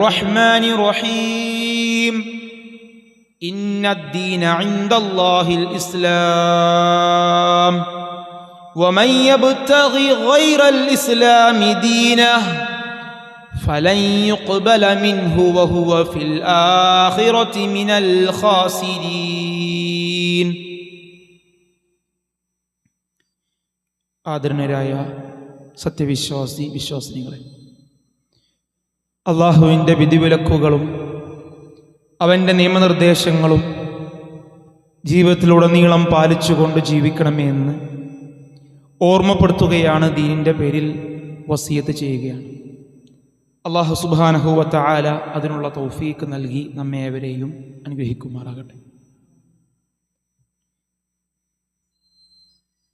الرحمن الرحيم إن الدين عند الله الإسلام ومن يبتغي غير الإسلام دينه فلن يقبل منه وهو في الآخرة من الخاسرين. ആദരണീയരായ വിശ്വാസിനികളെ, അള്ളാഹുവിൻ്റെ വിധിവിലക്കുകളും അവൻ്റെ നിയമനിർദ്ദേശങ്ങളും ജീവിതത്തിലുടനീളം പാലിച്ചുകൊണ്ട് ജീവിക്കണമേ എന്ന് ഓർമ്മപ്പെടുത്തുകയാണ് ദീനിൻ്റെ പേരിൽ വസിയത്ത് ചെയ്യുകയാണ്. അള്ളാഹു സുബ്ഹാനഹു വ തആല അതിനുള്ള തൗഫീക്ക് നൽകി നമ്മെ ഏവരെയും അനുഗ്രഹിക്കുമാറാകട്ടെ.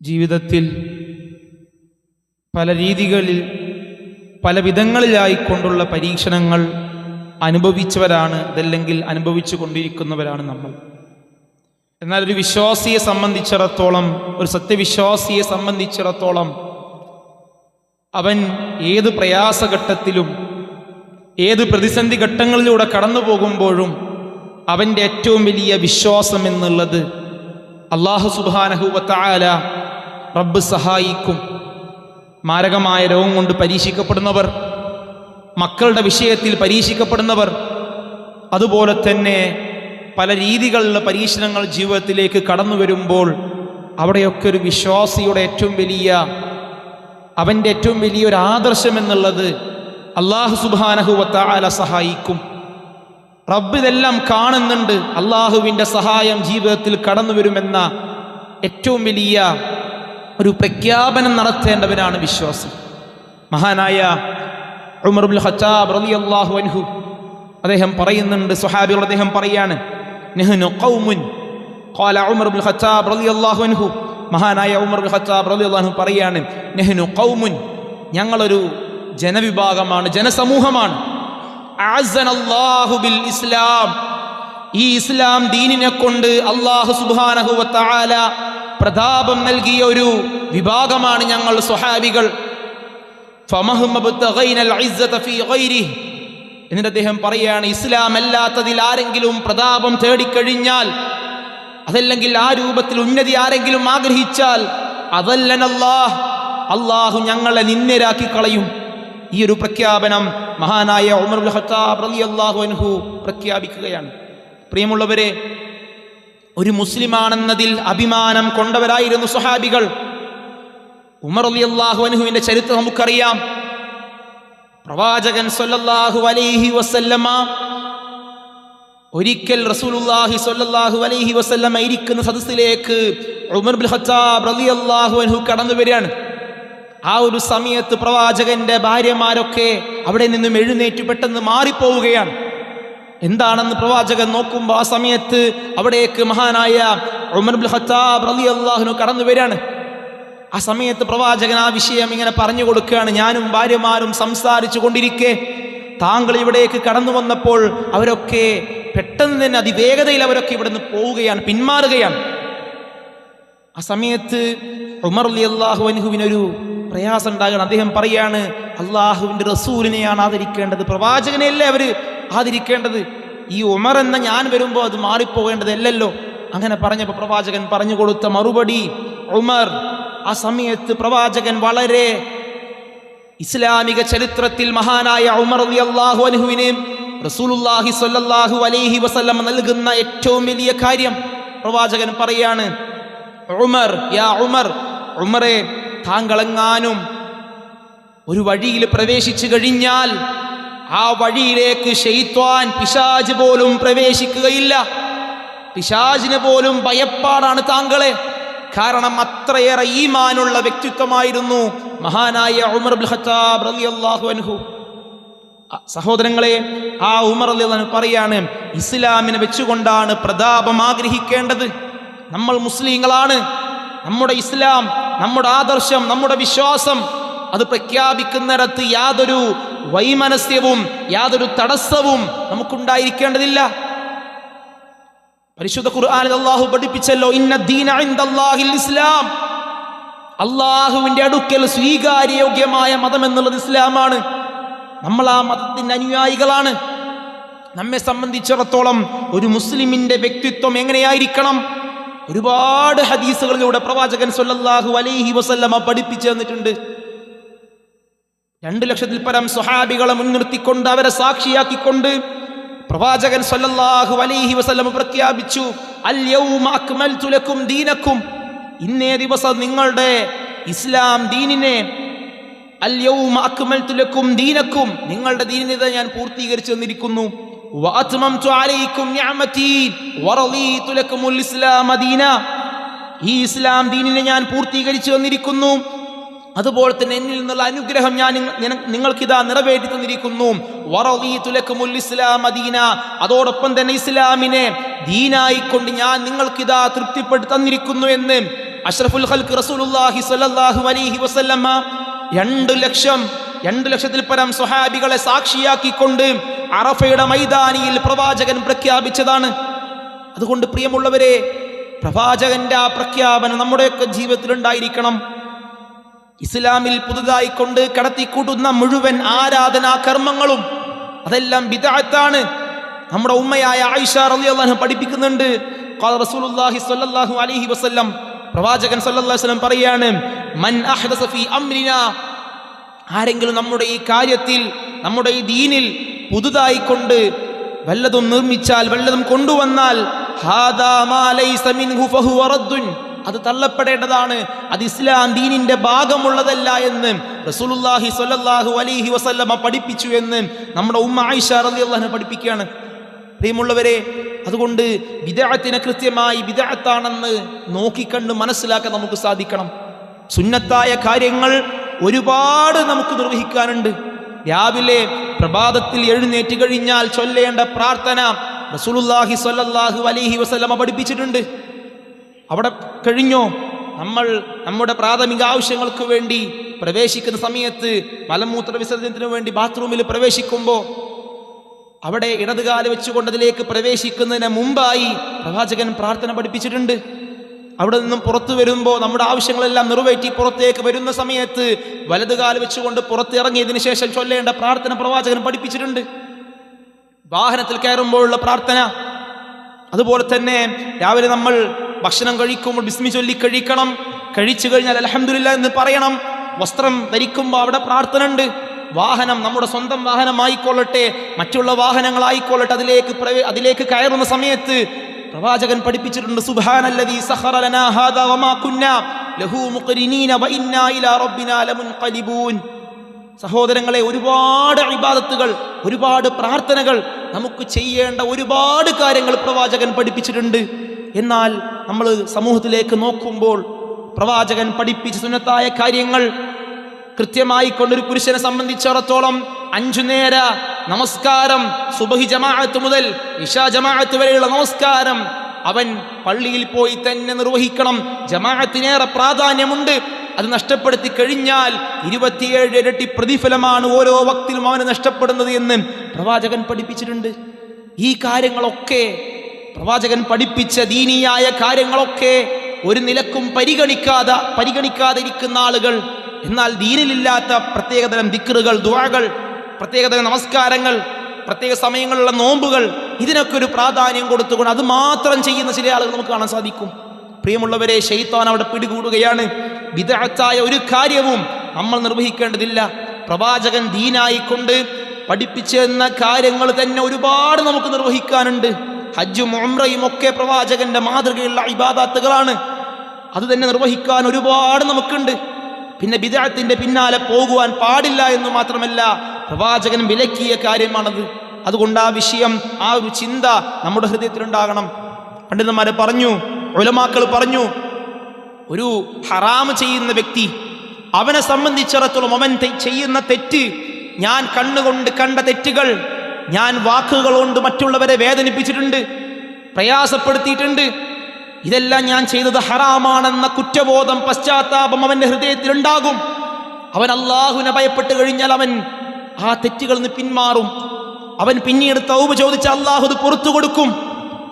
ജീവിതത്തിൽ പല രീതികളിൽ പല വിധങ്ങളിലായിക്കൊണ്ടുള്ള പരീക്ഷണങ്ങൾ അനുഭവിച്ചവരാണ്, അതല്ലെങ്കിൽ അനുഭവിച്ചു കൊണ്ടിരിക്കുന്നവരാണ് നമ്മൾ. എന്നാൽ ഒരു വിശ്വാസിയെ സംബന്ധിച്ചിടത്തോളം, ഒരു സത്യവിശ്വാസിയെ സംബന്ധിച്ചിടത്തോളം അവൻ ഏത് പ്രയാസഘട്ടത്തിലും ഏത് പ്രതിസന്ധി ഘട്ടങ്ങളിലൂടെ കടന്നു പോകുമ്പോഴും അവൻ്റെ ഏറ്റവും വലിയ വിശ്വാസം എന്നുള്ളത് അല്ലാഹു സുബ്ഹാനഹു വ തആല റബ്ബ് സഹായിക്കും. മാരകമായ രോഗം കൊണ്ട് പരീക്ഷിക്കപ്പെടുന്നവർ, മക്കളുടെ വിഷയത്തിൽ പരീക്ഷിക്കപ്പെടുന്നവർ, അതുപോലെ തന്നെ പല രീതികളിലുള്ള പരീക്ഷണങ്ങൾ ജീവിതത്തിലേക്ക് കടന്നു വരുമ്പോൾ അവിടെയൊക്കെ ഒരു വിശ്വാസിയുടെ അവൻ്റെ ഏറ്റവും വലിയൊരു ആദർശം എന്നുള്ളത് അല്ലാഹു സുബ്ഹാനഹു വ തആല സഹായിക്കും. റബ്ബ് ഇതെല്ലാം കാണുന്നുണ്ട്, അള്ളാഹുവിൻ്റെ സഹായം ജീവിതത്തിൽ കടന്നു വരുമെന്ന ഏറ്റവും വലിയ ഒരു പ്രഖ്യാപനം നടത്തേണ്ടവനാണ് വിശ്വാസി. മഹാനായ ഉമർ ഇബ്നുൽ ഖത്താബ് റളിയല്ലാഹു അൻഹു അദ്ദേഹം പറയുന്നുണ്ട്, സ്വഹാബികൾ അദ്ദേഹം പറയാണ്, നഹ്നു ഖൗമുൻ ഖാല ഉമർ ഇബ്നുൽ ഖത്താബ് റളിയല്ലാഹു അൻഹു, മഹാനായ ഉമർ ഇബ്നുൽ ഖത്താബ് റളിയല്ലാഹു അൻഹു പറയാണ്, നഹ്നു ഖൗമുൻ, ഞങ്ങളൊരു ജനവിഭാഗമാണ്, ജനസമൂഹമാണ്. അഅസ്സനല്ലാഹു ബിൽ ഇസ്ലാം, ഈ ഇസ്ലാം ദീനിനെ കൊണ്ട് അല്ലാഹു സുബ്ഹാനഹു വ തആല പ്രതാപം നൽകിയ ഒരു വിഭാഗമാണ് ഞങ്ങൾ സ്വഹാബികൾ. എന്നിട്ട് അദ്ദേഹം പറയാണ്, ഇസ്ലാം അല്ലാത്തതിൽ ആരെങ്കിലും പ്രതാപം തേടിക്കഴിഞ്ഞാൽ, അതല്ലെങ്കിൽ ആ രൂപത്തിൽ ഉന്നതി ആരെങ്കിലും ആഗ്രഹിച്ചാൽ, അല്ലാഹു ഞങ്ങളെ നിന്ദ്യരാക്കി കളയും. ഈ ഒരു പ്രഖ്യാപനം മഹാനായ ഉമർ ഇബ്നുൽ ഖത്താബ് റളിയല്ലാഹു അൻഹു പ്രഖ്യാപിക്കുകയാണ്. പ്രിയമുള്ളവരെ, ഒരു മുസ്ലിമാണെന്നതിൽ അഭിമാനം കൊണ്ടവരായിരുന്നു സ്വഹാബികൾ. ഉമർ റളിയല്ലാഹു അൻഹുവിന്റെ ചരിത്രം നമുക്കറിയാം. പ്രവാചകൻ സ്വല്ലല്ലാഹു അലൈഹി വസല്ലമ ഒരിക്കൽ റസൂലുള്ളാഹി സ്വല്ലല്ലാഹു അലൈഹി വസല്ലമ ഇരിക്കുന്ന സദസ്സിലേക്ക് ഉമർ ഇബ്നുൽ ഖത്താബ് റളിയല്ലാഹു അൻഹു കടന്നു വരികയാണ്. ആ ഒരു സമയത്ത് പ്രവാചകന്റെ ഭാര്യമാരൊക്കെ അവിടെ നിന്നും എഴുന്നേറ്റ് പെട്ടെന്ന് മാറിപ്പോവുകയാണ്. എന്താണെന്ന് പ്രവാചകൻ നോക്കുമ്പോൾ ആ സമയത്ത് അവിടേക്ക് മഹാനായ ഉമർ ഇബ്നുൽ ഖത്താബ് റളിയല്ലാഹു അൻഹു കടന്നു വരികയാണ്. ആ സമയത്ത് പ്രവാചകൻ ആ വിഷയം ഇങ്ങനെ പറഞ്ഞു കൊടുക്കുകയാണ്, ഞാനും ഭാര്യമാരും സംസാരിച്ചു കൊണ്ടിരിക്കെ താങ്കൾ ഇവിടേക്ക് കടന്നു വന്നപ്പോൾ അവരൊക്കെ പെട്ടെന്ന് തന്നെ അതിവേഗതയിൽ അവരൊക്കെ ഇവിടുന്ന് പോവുകയാണ്, പിന്മാറുകയാണ്. ആ സമയത്ത് ഉമർ റളിയല്ലാഹു അൻഹുവിനൊരു പ്രയാസം ഉണ്ടാകണം. അദ്ദേഹം പറയാണ്, അള്ളാഹുവിൻ്റെ റസൂലിനെയാണ് ആദരിക്കേണ്ടത്, പ്രവാചകനെയല്ലേ അവര് ആദരിക്കേണ്ടത്. ഈ ഉമർ എന്ന ഞാൻ വരുമ്പോൾ അത് മാറിപ്പോകേണ്ടതല്ലല്ലോ. അങ്ങനെ പറഞ്ഞപ്പോൾ പ്രവാചകൻ പറഞ്ഞു കൊടുത്ത മറുപടി, ഉമർ, ആ സമയത്ത് പ്രവാചകൻ വളരെ ഇസ്ലാമിക ചരിത്രത്തിൽ മഹാനായ ഉമർ റളിയല്ലാഹു അൻഹുവിനെ റസൂലുള്ളാഹി സ്വല്ലല്ലാഹു അലൈഹി വസല്ലം നൽകുന്ന ഏറ്റവും വലിയ കാര്യം പ്രവാചകൻ പറയാണ്, ഉമർ, യാ ഉമർ, ഉമറെ, താങ്കളെങ്ങാനും ഒരു വഴിയിൽ പ്രവേശിച്ചു കഴിഞ്ഞാൽ ആ വഴിയിലേക്ക് ശൈത്വാൻ, പിശാച് പോലും പ്രവേശിക്കുകയില്ല. പിശാചിന് പോലും ഭയപ്പാടാണ് താങ്കളെ. കാരണം അത്രയേറെ ഈമാനുള്ള വ്യക്തിത്വമായിരുന്നു മഹാനായ ഉമർ ഇബ്നുൽ ഖത്താബ് റളിയല്ലാഹു അൻഹു. സഹോദരങ്ങളെ, ആ ഉമർ റളിയല്ലാഹു അൻഹു പറയാണ്, ഇസ്ലാമിനെ വെച്ചുകൊണ്ടാണ് പ്രതാപം ആഗ്രഹിക്കേണ്ടത്. നമ്മൾ മുസ്ലിങ്ങളാണ്. നമ്മുടെ ഇസ്ലാം, നമ്മുടെ ആദർശം, നമ്മുടെ വിശ്വാസം അത് പ്രഖ്യാപിക്കുന്നിടത്ത് യാതൊരു വൈമനസ്യവും യാതൊരു തടസ്സവും നമുക്കുണ്ടായിരിക്കേണ്ടതില്ല. പരിശുദ്ധ ഖുർആനിൽ അല്ലാഹു പഠിപ്പിച്ചല്ലോ, ഇന്ന ദീന ഇൻദല്ലാഹിൽ ഇസ്ലാം, അള്ളാഹുവിന്റെ അടുക്കൽ സ്വീകാര്യോഗ്യമായ മതം എന്നുള്ളത് ഇസ്ലാമാണ്. നമ്മൾ ആ മതത്തിന്റെ അനുയായികളാണ്. നമ്മെ സംബന്ധിച്ചിടത്തോളം ഒരു മുസ്ലിമിന്റെ വ്യക്തിത്വം എങ്ങനെയായിരിക്കണം? ഒരുപാട് ഹദീസുകളിലൂടെ പ്രവാചകൻ സ്വല്ലല്ലാഹു അലൈഹി വസല്ലമ പഠിപ്പിച്ചു തന്നിട്ടുണ്ട്. 2 ലക്ഷത്തിൽ പരം സ്വഹാബികളെ മുൻനിർത്തിക്കൊണ്ട്, അവരെ സാക്ഷിയാക്കിക്കൊണ്ട് പ്രവാചകൻ സ്വല്ലല്ലാഹു അലൈഹി വസല്ലമ പ്രഖ്യാപിച്ചു, അൽ യൗമ അക്മൽതു ലക്കും ദീനക്കും, ഇന്നേ ദിവസം നിങ്ങളുടെ ഇസ്ലാം ദീനിനെ, അൽ യൗമ അക്മൽതു ലക്കും ദീനക്കും, നിങ്ങളുടെ ദീനിനെ ഞാൻ പൂർത്തീകരിച്ചു തന്നിരിക്കുന്നു. വഅത്മംതു അലൈക്കും നിഅമതി വറളീതു ലക്കുമുൽ ഇസ്ലാമ ദീന, ഈ ഇസ്ലാം ദീനിനെ ഞാൻ പൂർത്തീകരിച്ചു തന്നിരിക്കുന്നു. അതുപോലെ തന്നെ എന്നിൽ നിന്നുള്ള അനുഗ്രഹം ഞാൻ നിങ്ങൾക്കിതാ നിറവേറ്റി തന്നിരിക്കുന്നു. വറളീതു ലക്കുമുൽ ഇസ്ലാമ ദീന, അതോടൊപ്പം തന്നെ ഇസ്ലാമിനെ ദീനായിക്കൊണ്ട് ഞാൻ നിങ്ങൾക്കിതാ തൃപ്തിപ്പെടുത്തി തന്നിരിക്കുന്നു എന്ന് അഷ്റഫുൽ ഖൽഖ് റസൂലുള്ളാഹി സ്വല്ലല്ലാഹു അലൈഹി വസല്ലമ 2 ലക്ഷത്തിൽ പരം സ്വഹാബികളെ സാക്ഷിയാക്കിക്കൊണ്ട് അറഫയുടെ മൈതാനിയിൽ പ്രവാചകൻ പ്രഖ്യാപിച്ചതാണ്. അതുകൊണ്ട് പ്രിയമുള്ളവരെ, പ്രവാചകന്റെ ആ പ്രഖ്യാപനം നമ്മുടെയൊക്കെ ജീവിതത്തിൽ ഉണ്ടായിരിക്കണം. ഇസ്ലാമിൽ പുതുതായി കൊണ്ട് കടത്തിക്കൂട്ടുന്ന മുഴുവൻ ആരാധനാ കർമ്മങ്ങളും അതെല്ലാം ബിദ്അത്താണ്. നമ്മുടെ ഉമ്മയായ ആയിഷ റളിയല്ലാഹു അൻഹ പഠിപ്പിക്കുന്നുണ്ട്, ഖാല റസൂലുള്ളാഹി സ്വല്ലല്ലാഹു അലൈഹി വസല്ലം, പ്രവാചകൻ സ്വല്ലല്ലാഹു അലൈഹി വസല്ലം പറയാണ്, മൻ അഹ്ദസ ഫീ അംരിനാ, ആരെങ്കിലും നമ്മുടെ ഈ കാര്യത്തിൽ, നമ്മുടെ ഈ ദീനിൽ പുതുതായി കൊണ്ട് വല്ലതും നിർമ്മിച്ചാൽ, വല്ലതും കൊണ്ടുവന്നാൽ, ഹാദാ മാ ലൈസ മിൻഹു ഫഹുവ റദ്ദുൻ, അത് തള്ളപ്പെടേണ്ടതാണ്, അത് ഇസ്ലാം ദീനിന്റെ ഭാഗമുള്ളതല്ല എന്ന് റസൂലുള്ളാഹി സ്വല്ലല്ലാഹു അലൈഹി വസല്ലമ പഠിപ്പിച്ചു എന്ന് നമ്മുടെ ഉമ്മ ആയിഷ റളിയല്ലാഹു അൻഹ പഠിപ്പിക്കുകയാണ്. പ്രിയമുള്ളവരെ, അതുകൊണ്ട് ബിദ്അത്തിനെ കൃത്യമായി ബിദ്അത്താണെന്ന് നോക്കിക്കണ്ട് മനസ്സിലാക്കാൻ നമുക്ക് സാധിക്കണം. സുന്നത്തായ കാര്യങ്ങൾ ഒരുപാട് നമുക്ക് നിർവഹിക്കാനുണ്ട്. രാവിലെ പ്രഭാതത്തിൽ എഴുന്നേറ്റ് കഴിഞ്ഞാൽ ചൊല്ലേണ്ട പ്രാർത്ഥന റസൂലുള്ളാഹി സ്വല്ലല്ലാഹു അലൈഹി വസല്ലമ പഠിപ്പിച്ചിട്ടുണ്ട്. അവിടെ കഴിഞ്ഞോ, നമ്മൾ നമ്മുടെ പ്രാഥമിക ആവശ്യങ്ങൾക്ക് വേണ്ടി പ്രവേശിക്കുന്ന സമയത്ത്, മലമൂത്ര വിസർജനത്തിന് വേണ്ടി ബാത്റൂമിൽ പ്രവേശിക്കുമ്പോൾ അവിടെ ഇടതുകാല് വെച്ചുകൊണ്ട് അതിലേക്ക് പ്രവേശിക്കുന്നതിന് മുമ്പായി പ്രവാചകൻ പ്രാർത്ഥന പഠിപ്പിച്ചിട്ടുണ്ട്. അവിടെ നിന്നും പുറത്തു വരുമ്പോൾ നമ്മുടെ ആവശ്യങ്ങളെല്ലാം നിറവേറ്റി പുറത്തേക്ക് വരുന്ന സമയത്ത് വലതുകാല് വെച്ചുകൊണ്ട് പുറത്തിറങ്ങിയതിനു ശേഷം ചൊല്ലേണ്ട പ്രാർത്ഥന പ്രവാചകൻ പഠിപ്പിച്ചിട്ടുണ്ട്. വാഹനത്തിൽ കയറുമ്പോഴുള്ള പ്രാർത്ഥന, അതുപോലെ തന്നെ രാവിലെ നമ്മൾ ഭക്ഷണം കഴിക്കുമ്പോൾ ബിസ്മി ചൊല്ലി കഴിക്കണം. കഴിച്ചു കഴിഞ്ഞാൽ അൽഹംദുലില്ലാഹ് എന്ന് പറയണം. വസ്ത്രം ധരിക്കുമ്പോൾ അവിടെ പ്രാർത്ഥന ഉണ്ട്. വാഹനം നമ്മുടെ സ്വന്തം വാഹനമായിക്കൊള്ളട്ടെ, മറ്റുള്ള വാഹനങ്ങളായിക്കൊള്ളട്ടെ, അതിലേക്ക് കയറുന്ന സമയത്ത് പ്രവാചകൻ പഠിപ്പിച്ചിട്ടുണ്ട്, സുബ്ഹാനല്ലദീ സഖറ ലനാ ഹാദാ വമാ കുന്നാ ലഹു മുഖ്രിനീന വഇന്നാ ഇലാ റബ്ബിനാ ലമുൻഖലിബൂൻ. സഹോദരങ്ങളെ, ഒരുപാട് ഇബാദത്തുകൾ, ഒരുപാട് പ്രാർത്ഥനകൾ, നമുക്ക് ചെയ്യേണ്ട ഒരുപാട് കാര്യങ്ങൾ പ്രവാചകൻ പഠിപ്പിച്ചിട്ടുണ്ട്. എന്നാൽ നമ്മൾ സമൂഹത്തിലേക്ക് നോക്കുമ്പോൾ പ്രവാചകൻ പഠിപ്പിച്ച സുന്നത്തായ കാര്യങ്ങൾ കൃത്യമായി കൊണ്ടൊരു പുരുഷനെ സംബന്ധിച്ചിടത്തോളം 5 നേര നമസ്കാരം, സുബഹി ജമാഅത്ത് മുതൽ ഇശാ ജമാഅത്ത് വരെയുള്ള നമസ്കാരം അവൻ പള്ളിയിൽ പോയി തന്നെ നിർവഹിക്കണം. ജമാഅത്തിനേറെ പ്രാധാന്യമുണ്ട്. അത് നഷ്ടപ്പെടുത്തി കഴിഞ്ഞാൽ 27 ഇരട്ടി പ്രതിഫലമാണ് ഓരോ വക്തിലും അവന് നഷ്ടപ്പെടുന്നത് എന്ന് പ്രവാചകൻ പഠിപ്പിച്ചിട്ടുണ്ട്. ഈ കാര്യങ്ങളൊക്കെ പ്രവാചകൻ പഠിപ്പിച്ച ദീനീയായ കാര്യങ്ങളൊക്കെ ഒരു നിലക്കും പരിഗണിക്കാതെ ഇരിക്കുന്ന ആളുകൾ, എന്നാൽ ദീനിലില്ലാത്ത പ്രത്യേകതരം ദിക്റുകൾ, ദുആകൾ, പ്രത്യേകതരം നമസ്കാരങ്ങൾ, പ്രത്യേക സമയങ്ങളിലുള്ള നോമ്പുകൾ, ഇതിനൊക്കെ ഒരു പ്രാധാന്യം കൊടുത്തുകൊണ്ട് അത് മാത്രം ചെയ്യുന്ന ചില ആളുകൾ നമുക്ക് കാണാൻ സാധിക്കും. പ്രിയമുള്ളവരെ, ശൈത്താൻ അവിടെ പിടികൂടുകയാണ്. ബിദ്അത്തായ ഒരു കാര്യവും നമ്മൾ നിർവഹിക്കേണ്ടതില്ല. പ്രവാചകൻ ദീനായിക്കൊണ്ട് പഠിപ്പിച്ചെന്ന കാര്യങ്ങൾ തന്നെ ഒരുപാട് നമുക്ക് നിർവഹിക്കാനുണ്ട്. ഹജ്ജും ഉംറയും ഒക്കെ പ്രവാചകന്റെ മാതൃകയുള്ള ഇബാദത്തുകളാണ്. അത് തന്നെ നിർവഹിക്കാൻ ഒരുപാട് നമുക്കുണ്ട്. പിന്നെ ബിദ്അത്തിന്റെ പിന്നാലെ പോകുവാൻ പാടില്ല എന്ന് മാത്രമല്ല, പ്രവാചകൻ വിലക്കിയ കാര്യമാണത്. അതുകൊണ്ട് ആ വിഷയം, ആ ഒരു ചിന്ത നമ്മുടെ ഹൃദയത്തിലുണ്ടാകണം. പണ്ഡിതന്മാരെ പറഞ്ഞു, ഉലമാക്കൾ പറഞ്ഞു, ഒരു ഹറാം ചെയ്യുന്ന വ്യക്തി, അവനെ സംബന്ധിച്ചിടത്തോളം അവൻ ചെയ്യുന്ന തെറ്റ്, ഞാൻ കണ്ണുകൊണ്ട് കണ്ട തെറ്റുകൾ, ഞാൻ വാക്കുകൾ കൊണ്ട് മറ്റുള്ളവരെ വേദനിപ്പിച്ചിട്ടുണ്ട്, പ്രയാസപ്പെടുത്തിയിട്ടുണ്ട്, ഇതെല്ലാം ഞാൻ ചെയ്തത് ഹറാമാണെന്ന കുറ്റബോധം, പശ്ചാത്താപം അവന്റെ ഹൃദയത്തിലുണ്ടാകും. അവൻ അല്ലാഹുവിനെ ഭയപ്പെട്ട് കഴിഞ്ഞാൽ അവൻ ആ തെറ്റുകളിൽ നിന്ന് പിന്മാറും. അവൻ പിന്നീട് തൗബ ചോദിച്ച അല്ലാഹു അത് പുറത്തു കൊടുക്കും.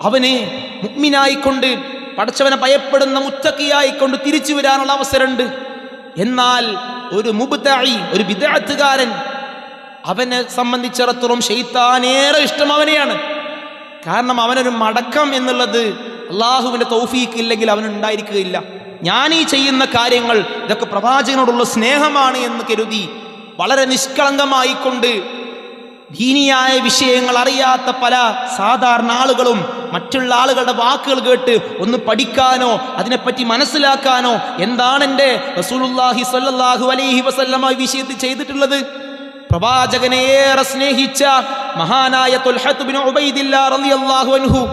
അവന് മുഅ്മിനായിക്കൊണ്ട്, പടച്ചവനെ ഭയപ്പെടുന്ന മുത്തഖിയായിക്കൊണ്ട് തിരിച്ചു വരാനുള്ള അവസരമുണ്ട്. എന്നാൽ ഒരു മുബ്തഈ, ഒരു ബിദ്അത്തുകാരൻ, അവനെ സംബന്ധിച്ചിടത്തോളം ശൈത്താനേറെ ഇഷ്ടം അവനെയാണ്. കാരണം അവനൊരു മടക്കം എന്നുള്ളത് അള്ളാഹുവിൻ്റെ തൗഫീഖ് ഇല്ലെങ്കിൽ അവനുണ്ടായിരിക്കുകയില്ല. ഞാൻ ഈ ചെയ്യുന്ന കാര്യങ്ങൾ ഇതൊക്കെ പ്രവാചകനോടുള്ള സ്നേഹമാണ് എന്ന് കരുതി വളരെ നിഷ്കളങ്കമായിക്കൊണ്ട് ദീനിയായ വിഷയങ്ങൾ അറിയാത്ത പല സാധാരണ ആളുകളും മറ്റുള്ള ആളുകളുടെ വാക്കുകൾ കേട്ട് ഒന്ന് പഠിക്കാനോ അതിനെപ്പറ്റി മനസ്സിലാക്കാനോ എന്താണ് എൻ്റെ റസൂലുള്ളാഹി സ്വല്ലല്ലാഹു അലൈഹി വസല്ലമ ഈ വിഷയത്തിൽ ചെയ്തിട്ടുള്ളത്. പ്രവാചകനെ ഏറെ സ്നേഹിച്ച മഹാനായ തുൽഹത്ത് ബിൻ ഉബൈദില്ലാഹ് റളിയല്ലാഹു അൻഹു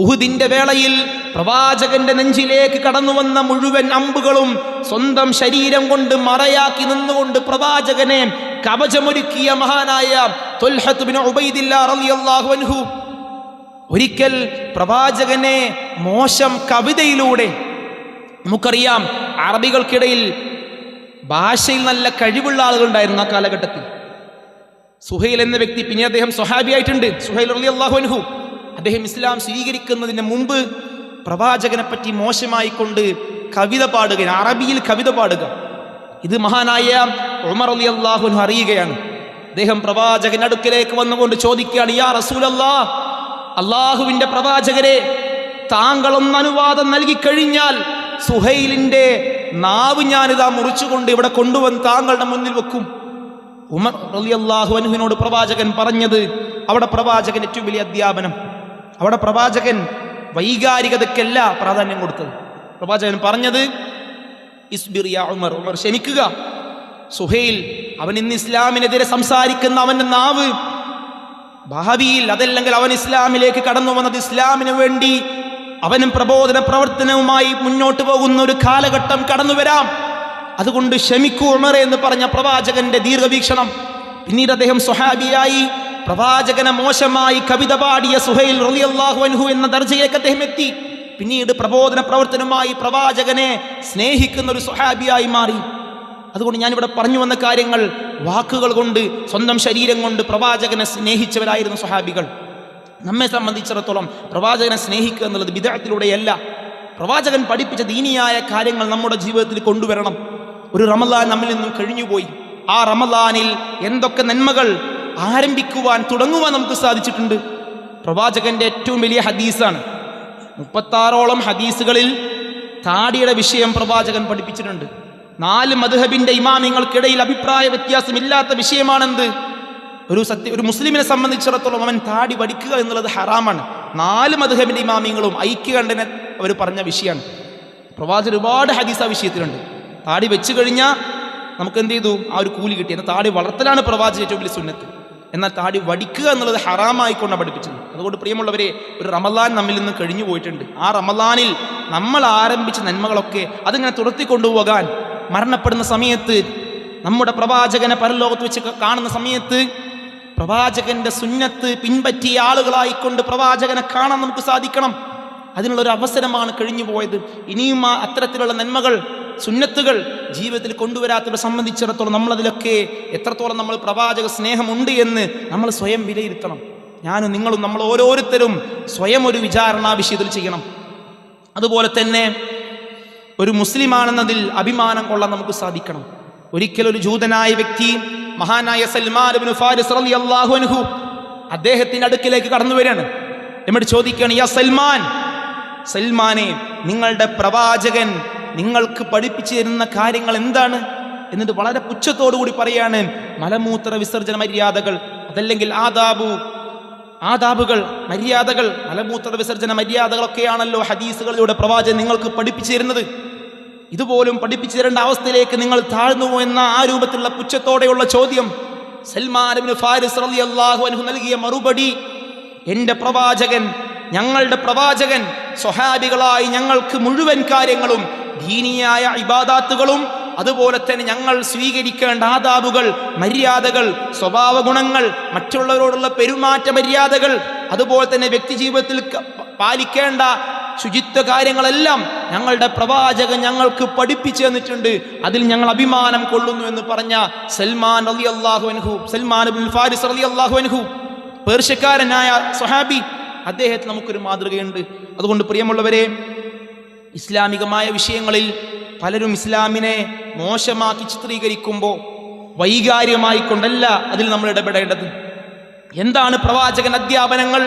ഉഹുദിന്റെ വേളയിൽ പ്രവാചകന്റെ നെഞ്ചിലേക്ക് കടന്നു വന്ന മുഴുവൻ അമ്പുകളും സ്വന്തം ശരീരം കൊണ്ട് മറയാക്കി നിന്നുകൊണ്ട് പ്രവാചകനെ കവചമൊരുക്കിയ മഹാനായ തുൽഹത്ത് ബിൻ ഉബൈദില്ലാഹ് റളിയല്ലാഹു അൻഹു ഒരിക്കൽ പ്രവാചകനെ മോശം കവിതയിലൂടെ, നമുക്കറിയാം അറബികൾക്കിടയിൽ ഭാഷയിൽ നല്ല കഴിവുള്ള ആളുകളുണ്ടായിരുന്നു ആ കാലഘട്ടത്തിൽ. സുഹൈൽ എന്ന വ്യക്തി, പിന്നെ അദ്ദേഹം സ്വഹാബിയായിട്ടുണ്ട്, സുഹൈൽ റളിയല്ലാഹു അൻഹു. അദ്ദേഹം ഇസ്ലാം സ്വീകരിക്കുന്നതിന് മുമ്പ് പ്രവാചകനെ പറ്റി മോശമായി കൊണ്ട് കവിത പാടുക, അറബിയിൽ കവിത പാടുക. ഇത് മഹാനായ ഉമർ റളിയല്ലാഹു അൻഹു അറിയുകയാണ്. അദ്ദേഹം പ്രവാചകന്റെ അടുക്കലേക്ക് വന്നുകൊണ്ട് ചോദിക്കുകയാണ്, യാ റസൂലല്ലാഹ്, അള്ളാഹുവിന്റെ പ്രവാചകരെ, താങ്കളൊന്ന് അനുവാദം നൽകിക്കഴിഞ്ഞാൽ സുഹൈലിന്റെ നാവ് ഞാനിതാ മുറിച്ചുകൊണ്ട് ഇവിടെ കൊണ്ടുവന്ന് താങ്കളുടെ മുന്നിൽ വെക്കും. ഉമർ റളിയല്ലാഹു അൻഹുവിനോട് പ്രവാചകൻ പറഞ്ഞത്, അവിടെ പ്രവാചകൻ ഏറ്റവും വലിയ അധ്യാപനം, അവിടെ പ്രവാചകൻ വൈകാരികതയ്ക്കല്ല പ്രാധാന്യം കൊടുത്തത്. പ്രവാചകൻ പറഞ്ഞത്, ഇസ്ബിർ യാ ഉമർ, ഉമർ ക്ഷമിക്കുക. സുഹൈൽ അവൻ ഇന്ന് ഇസ്ലാമിനെതിരെ സംസാരിക്കുന്ന അവൻ്റെ നാവ് ഭാവിയിൽ, അതല്ലെങ്കിൽ അവൻ ഇസ്ലാമിലേക്ക് കടന്നു വന്നത് ഇസ്ലാമിന് വേണ്ടി അവനും പ്രബോധന പ്രവർത്തനവുമായി മുന്നോട്ട് പോകുന്ന ഒരു കാലഘട്ടം കടന്നു വരാം, അതുകൊണ്ട് ക്ഷമിക്കൂ ഉമർ എന്ന് പറഞ്ഞ പ്രവാചകന്റെ ദീർഘവീക്ഷണം. പിന്നീട് അദ്ദേഹം സ്വഹാബിയായി. പ്രവാചകനെ മോശമായി കവിത പാടിയ സുഹൈൽ റളിയല്ലാഹു അൻഹു എന്ന ദർജയിലേക്ക് അദ്ദേഹം എത്തി. പിന്നീട് പ്രബോധന പ്രവർത്തനവുമായി പ്രവാചകനെ സ്നേഹിക്കുന്ന ഒരു സ്വഹാബിയായി മാറി. അതുകൊണ്ട് ഞാനിവിടെ പറഞ്ഞു വന്ന കാര്യങ്ങൾ വാക്കുകൾ കൊണ്ട്, സ്വന്തം ശരീരം കൊണ്ട് പ്രവാചകനെ സ്നേഹിച്ചവരായിരുന്നു സ്വഹാബികൾ. നമ്മെ സംബന്ധിച്ചിടത്തോളം പ്രവാചകനെ സ്നേഹിക്കുക എന്നുള്ളത് ബിദ്അത്തിലൂടെയല്ല, പ്രവാചകൻ പഠിപ്പിച്ച ദീനിയായ കാര്യങ്ങൾ നമ്മുടെ ജീവിതത്തിൽ കൊണ്ടുവരണം. ഒരു റമളാൻ നമ്മിൽ നിന്നും കഴിഞ്ഞുപോയി. ആ റമളാനിൽ എന്തൊക്കെ നന്മകൾ ആരംഭിക്കുവാൻ, തുടങ്ങുവാൻ നമുക്ക് സാധിച്ചിട്ടുണ്ട്. പ്രവാചകന്റെ ഏറ്റവും വലിയ ഹദീസാണ്. 36ഓളം ഹദീസുകളിൽ താടിയുടെ വിഷയം പ്രവാചകൻ പഠിപ്പിച്ചിട്ടുണ്ട്. 4 മദ്ഹബിന്റെ ഇമാമിങ്ങൾക്കിടയിൽ അഭിപ്രായ വ്യത്യാസമില്ലാത്ത വിഷയമാണെന്ത്? ഒരു മുസ്ലിമിനെ സംബന്ധിച്ചിടത്തോളം അവൻ താടി വടിക്കുക എന്നുള്ളത് ഹറാമാണ്. 4 മദ്ഹബിന്റെ ഇമാമിങ്ങളും ഐക്യകണ്ഠനെ അവർ പറഞ്ഞ വിഷയമാണ്. പ്രവാചകൻ ഒരുപാട് ഹദീസ് ആ വിഷയത്തിലുണ്ട്. താടി വെച്ച് കഴിഞ്ഞാൽ നമുക്ക് എന്ത് ചെയ്തു? ആ ഒരു കൂലി കിട്ടി. എന്നാൽ താടി വളർത്തലാണ് പ്രവാചകൻ ഏറ്റവും വലിയ സുന്നത്ത്. എന്നാൽ താടി വടിക്കുക എന്നുള്ളത് ഹറാമായിക്കൊണ്ടാണ് പഠിപ്പിച്ചത്. അതുകൊണ്ട് പ്രിയമുള്ളവരെ, ഒരു റമളാൻ നമ്മിൽ നിന്ന് കഴിഞ്ഞു പോയിട്ടുണ്ട്. ആ റമളാനിൽ നമ്മൾ ആരംഭിച്ച നന്മകളൊക്കെ അതിങ്ങനെ തുടർത്തിക്കൊണ്ടുപോകാൻ, മരണപ്പെടുന്ന സമയത്ത് നമ്മുടെ പ്രവാചകനെ പരലോകത്ത് വെച്ച് കാണുന്ന സമയത്ത് പ്രവാചകന്റെ സുന്നത്ത് പിൻപറ്റിയ ആളുകളായിക്കൊണ്ട് പ്രവാചകനെ കാണാൻ നമുക്ക് സാധിക്കണം. അതിനുള്ളൊരു അവസരമാണ് കഴിഞ്ഞു പോയത്. ഇനിയും ആ അത്തരത്തിലുള്ള നന്മകൾ, സുന്നത്തുകൾ ജീവിതത്തിൽ കൊണ്ടുവരാത്തവരെ സംബന്ധിച്ചിടത്തോളം നമ്മളതിലൊക്കെ എത്രത്തോളം നമ്മൾ പ്രവാചക സ്നേഹമുണ്ട് എന്ന് നമ്മൾ സ്വയം വിലയിരുത്തണം. ഞാനും നിങ്ങളും, നമ്മൾ ഓരോരുത്തരും സ്വയം ഒരു വിചാരണ വിഷയത്തിൽ ചെയ്യണം. അതുപോലെ തന്നെ ഒരു മുസ്ലിമാണെന്നതിൽ അഭിമാനം കൊള്ളാൻ നമുക്ക് സാധിക്കണം. ഒരിക്കൽ ഒരു ജൂതനായ വ്യക്തി, മഹാനായ സൽമാൻ ഇബ്നു ഫാരിസ് റളിയല്ലാഹു അൻഹു, അദ്ദേഹത്തിന്റെ അടുക്കിലേക്ക് കടന്നു വരികയാണ്. എന്നിട്ട് ചോദിക്കുകയാണ്, യാ സൽമാൻ, സൽമാനെ, നിങ്ങളുടെ പ്രവാചകൻ നിങ്ങൾക്ക് പഠിപ്പിച്ചു തരുന്ന കാര്യങ്ങൾ എന്താണ്? എന്നിട്ട് വളരെ പുച്ഛത്തോടു കൂടി പറയാണ്, മലമൂത്ര വിസർജന മര്യാദകൾ, അതല്ലെങ്കിൽ ആദാബുകൾ, മര്യാദകൾ, മലമൂത്ര വിസർജന മര്യാദകളൊക്കെയാണല്ലോ ഹദീസുകളിലൂടെ പ്രവാചകൻ നിങ്ങൾക്ക് പഠിപ്പിച്ചു തരുന്നത്. ഇതുപോലും പഠിപ്പിച്ചു തരേണ്ട അവസ്ഥയിലേക്ക് നിങ്ങൾ താഴ്ന്നു എന്ന ആ രൂപത്തിലുള്ള പുച്ഛത്തോടെയുള്ള ചോദ്യം സൽമാൻ ഇബ്നു ഫാരിസ് റളിയല്ലാഹു അൻഹു നൽകിയ മറുപടി, എൻ്റെ പ്രവാചകൻ, ഞങ്ങളുടെ പ്രവാചകൻ സ്വഹാബികളായി ഞങ്ങൾക്ക് മുഴുവൻ കാര്യങ്ങളും, ദീനിയായ ഇബാദാത്തുകളും അതുപോലെ തന്നെ ഞങ്ങൾ സ്വീകരിക്കേണ്ട ആദാബുകൾ, മര്യാദകൾ, സ്വഭാവ ഗുണങ്ങൾ, മറ്റുള്ളവരോടുള്ള പെരുമാറ്റ മര്യാദകൾ, അതുപോലെ തന്നെ വ്യക്തി ജീവിതത്തിൽ പാലിക്കേണ്ട ശുചിത്വ കാര്യങ്ങളെല്ലാം ഞങ്ങളുടെ പ്രവാചകൻ ഞങ്ങൾക്ക് പഠിപ്പിച്ചു തന്നിട്ടുണ്ട്. അതിൽ ഞങ്ങൾ അഭിമാനം കൊള്ളുന്നു എന്ന് പറഞ്ഞ സൽമാൻ റളിയല്ലാഹു അൻഹു, സൽമാൻ ഇബ്നുൽ ഫാരിസ് റളിയല്ലാഹു അൻഹു, പേർഷ്യക്കാരനായ സ്വഹാബി, അദ്ദേഹത്തിന് നമുക്കൊരു മാതൃകയുണ്ട്. അതുകൊണ്ട് പ്രിയമുള്ളവരെ, ഇസ്ലാമികമായ വിഷയങ്ങളിൽ പലരും ഇസ്ലാമിനെ മോശമാക്കി ചിത്രീകരിക്കുമ്പോൾ വൈകാര്യമായി കൊണ്ടല്ല അതിൽ നമ്മൾ ഇടപെടേണ്ടത്. എന്താണ് പ്രവാചകൻ അധ്യാപനങ്ങൾ,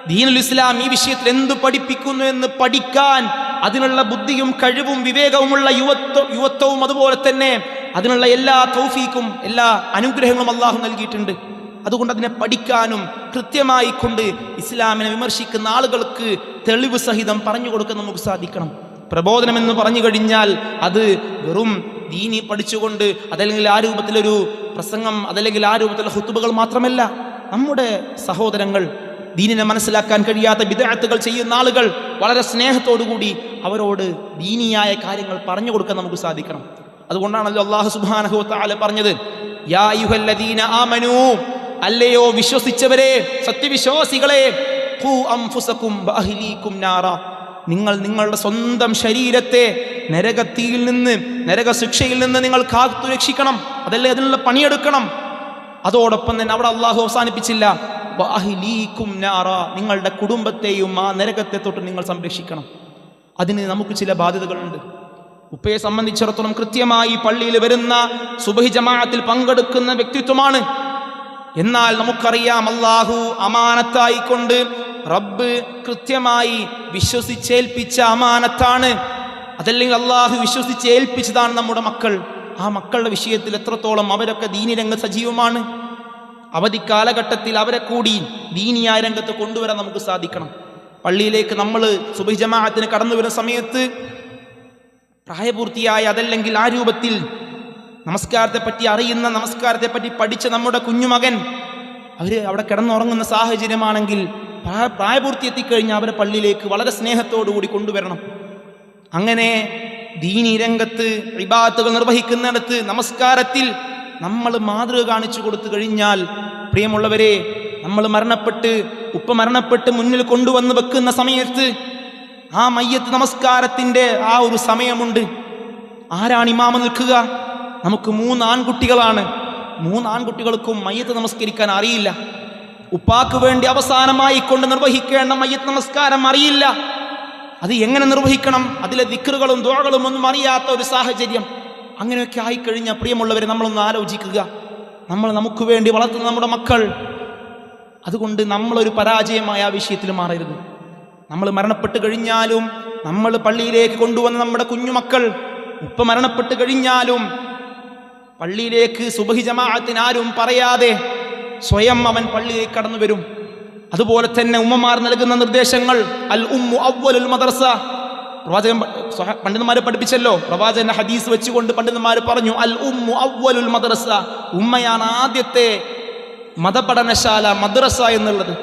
ദീനുൽ ഇസ്ലാം ഈ വിഷയത്തിൽ എന്ത് പഠിപ്പിക്കുന്നു എന്ന് പഠിക്കാൻ അതിനുള്ള ബുദ്ധിയും കഴിവും വിവേകവുമുള്ള യുവത്വവും അതുപോലെ തന്നെ അതിനുള്ള എല്ലാ തൗഫീക്കും എല്ലാ അനുഗ്രഹങ്ങളും അള്ളാഹു നൽകിയിട്ടുണ്ട്. അതുകൊണ്ട് അതിനെ പഠിക്കാനും കൃത്യമായി കൊണ്ട് ഇസ്ലാമിനെ വിമർശിക്കുന്ന ആളുകൾക്ക് തെളിവ് സഹിതം പറഞ്ഞു കൊടുക്കാൻ നമുക്ക് സാധിക്കണം. പ്രബോധനം എന്ന് പറഞ്ഞു കഴിഞ്ഞാൽ അത് വെറും ദീനി പഠിച്ചുകൊണ്ട് അതല്ലെങ്കിൽ ആ രൂപത്തിലൊരു പ്രസംഗം അതല്ലെങ്കിൽ ആ രൂപത്തിലുള്ള ഖുതുബകൾ മാത്രമല്ല. നമ്മുടെ സഹോദരങ്ങൾ ദീനിനെ മനസ്സിലാക്കാൻ കഴിയാത്ത ബിദ്അത്തുകൾ ചെയ്യുന്ന ആളുകൾ വളരെ സ്നേഹത്തോടുകൂടി അവരോട് ദീനിയായ കാര്യങ്ങൾ പറഞ്ഞു കൊടുക്കാൻ നമുക്ക് സാധിക്കണം. അതുകൊണ്ടാണല്ലോ അല്ലാഹു സുബ്ഹാനഹു വ തആല പറഞ്ഞത്, യാ അയ്യുഹല്ലദീന ആമനൂ, അല്ലയോ വിശ്വസിച്ചവരെ, സത്യവിശ്വാസികളെ, ഖൂ അൻഫുസകും വഅഹ്ലീകും നാറ, നിങ്ങൾ നിങ്ങളുടെ സ്വന്തം ശരീരത്തെ നരകത്തീയിൽ നിന്ന് നരകശിക്ഷയിൽ നിന്ന് നിങ്ങൾ കാത്തു രക്ഷിക്കണം. അതല്ലേ അതിനുള്ള പണിയെടുക്കണം. അതോടൊപ്പം തന്നെ അവിടെ അള്ളാഹു അവസാനിപ്പിച്ചില്ല, വഅഹ്ലീകും നാറ, നിങ്ങളുടെ കുടുംബത്തെയും ആ നരകത്തെ തൊട്ട് നിങ്ങൾ സംരക്ഷിക്കണം. അതിന് നമുക്ക് ചില ബാധ്യതകളുണ്ട്. ഉപ്പയെ സംബന്ധിച്ചിടത്തോളം കൃത്യമായി പള്ളിയിൽ വരുന്ന സുബഹി ജമാഅത്തിൽ പങ്കെടുക്കുന്ന വ്യക്തിത്വമാണ്. എന്നാൽ നമുക്കറിയാം അള്ളാഹു അമാനത്തായിക്കൊണ്ട് റബ്ബ് കൃത്യമായി വിശ്വസിച്ചേൽപ്പിച്ച അമാനത്താണ്. അതല്ലെങ്കിൽ അള്ളാഹു വിശ്വസിച്ചേൽപ്പിച്ചതാണ് നമ്മുടെ മക്കൾ. ആ മക്കളുടെ വിഷയത്തിൽ എത്രത്തോളം അവരൊക്കെ ദീനി രംഗത്ത് സജീവമാണ്. അവധി കാലഘട്ടത്തിൽ അവരെ കൂടി ദീനിയായ രംഗത്ത് കൊണ്ടുവരാൻ നമുക്ക് സാധിക്കണം. പള്ളിയിലേക്ക് നമ്മൾ സുബഹി ജമാഅത്തിന് കടന്നു വരുന്ന സമയത്ത് പ്രായപൂർത്തിയായ അതല്ലെങ്കിൽ ആ രൂപത്തിൽ നമസ്കാരത്തെപ്പറ്റി അറിയുന്ന, നമസ്കാരത്തെപ്പറ്റി പഠിച്ച നമ്മുടെ കുഞ്ഞുമകൻ അവിടെ കിടന്നുറങ്ങുന്ന സാഹചര്യമാണെങ്കിൽ പ്രായപൂർത്തി എത്തിക്കഴിഞ്ഞാൽ അവരെ പള്ളിയിലേക്ക് വളരെ സ്നേഹത്തോടുകൂടി കൊണ്ടുവരണം. അങ്ങനെ ദീനി രംഗത്ത് ഇബാദത്തുകൾ നിർവഹിക്കുന്നിടത്ത് നമസ്കാരത്തിൽ നമ്മൾ മാതൃക കാണിച്ചു കൊടുത്തു കഴിഞ്ഞാൽ, പ്രിയമുള്ളവരെ, നമ്മൾ ഉപ്പ മരണപ്പെട്ട് മുന്നിൽ കൊണ്ടുവന്ന് വെക്കുന്ന സമയത്ത് ആ മയ്യത്ത് നമസ്കാരത്തിൻ്റെ ആ ഒരു സമയമുണ്ട്. ആരാണ് ഇമാമ നിൽക്കുക? നമുക്ക് 3 ആൺകുട്ടികളാണ്. 3 ആൺകുട്ടികൾക്കും മയ്യത്ത് നമസ്കരിക്കാൻ അറിയില്ല. ഉപ്പാക്ക് വേണ്ടി അവസാനമായി കൊണ്ട് നിർവഹിക്കേണ്ട മയ്യത്ത് നമസ്കാരം അറിയില്ല. അത് എങ്ങനെ നിർവഹിക്കണം, അതിലെ ദിക്റുകളും ദുആകളും ഒന്നും അറിയാത്ത ഒരു സാഹചര്യം. അങ്ങനെയൊക്കെ ആയിക്കഴിഞ്ഞ പ്രിയമുള്ളവരെ, നമ്മളൊന്ന് ആലോചിക്കുക. നമുക്ക് വേണ്ടി വളർത്തുന്ന നമ്മുടെ മക്കൾ, അതുകൊണ്ട് നമ്മളൊരു പരാജയമായ ആ വിഷയത്തിൽ മാറരുത്. നമ്മൾ മരണപ്പെട്ട് കഴിഞ്ഞാലും നമ്മൾ പള്ളിയിലേക്ക് കൊണ്ടുവന്ന നമ്മുടെ കുഞ്ഞുമക്കൾ, ഉപ്പ മരണപ്പെട്ട് കഴിഞ്ഞാലും പള്ളിയിലേക്ക് സുബഹി ജമാഅത്തിന് ആരും പറയാതെ സ്വയം അവൻ പള്ളിയിലേക്ക് കടന്നു വരും. അതുപോലെ തന്നെ ഉമ്മമാർ നൽകുന്ന നിർദ്ദേശങ്ങൾ, അൽ ഉമ്മു അവ്വലുൽ മദ്രസ, പ്രവാചകൻ പണ്ഡിതന്മാരെ പഠിപ്പിച്ചല്ലോ. പ്രവാചകന്റെ ഹദീസ് വെച്ചുകൊണ്ട് പണ്ഡിതന്മാർ പറഞ്ഞു, അൽ ഉമ്മു അവ്വലുൽ മദ്രസ, ഉമ്മയാണ് ആദ്യത്തെ മതപഠനശാല, മദ്രസ എന്നുള്ളത്.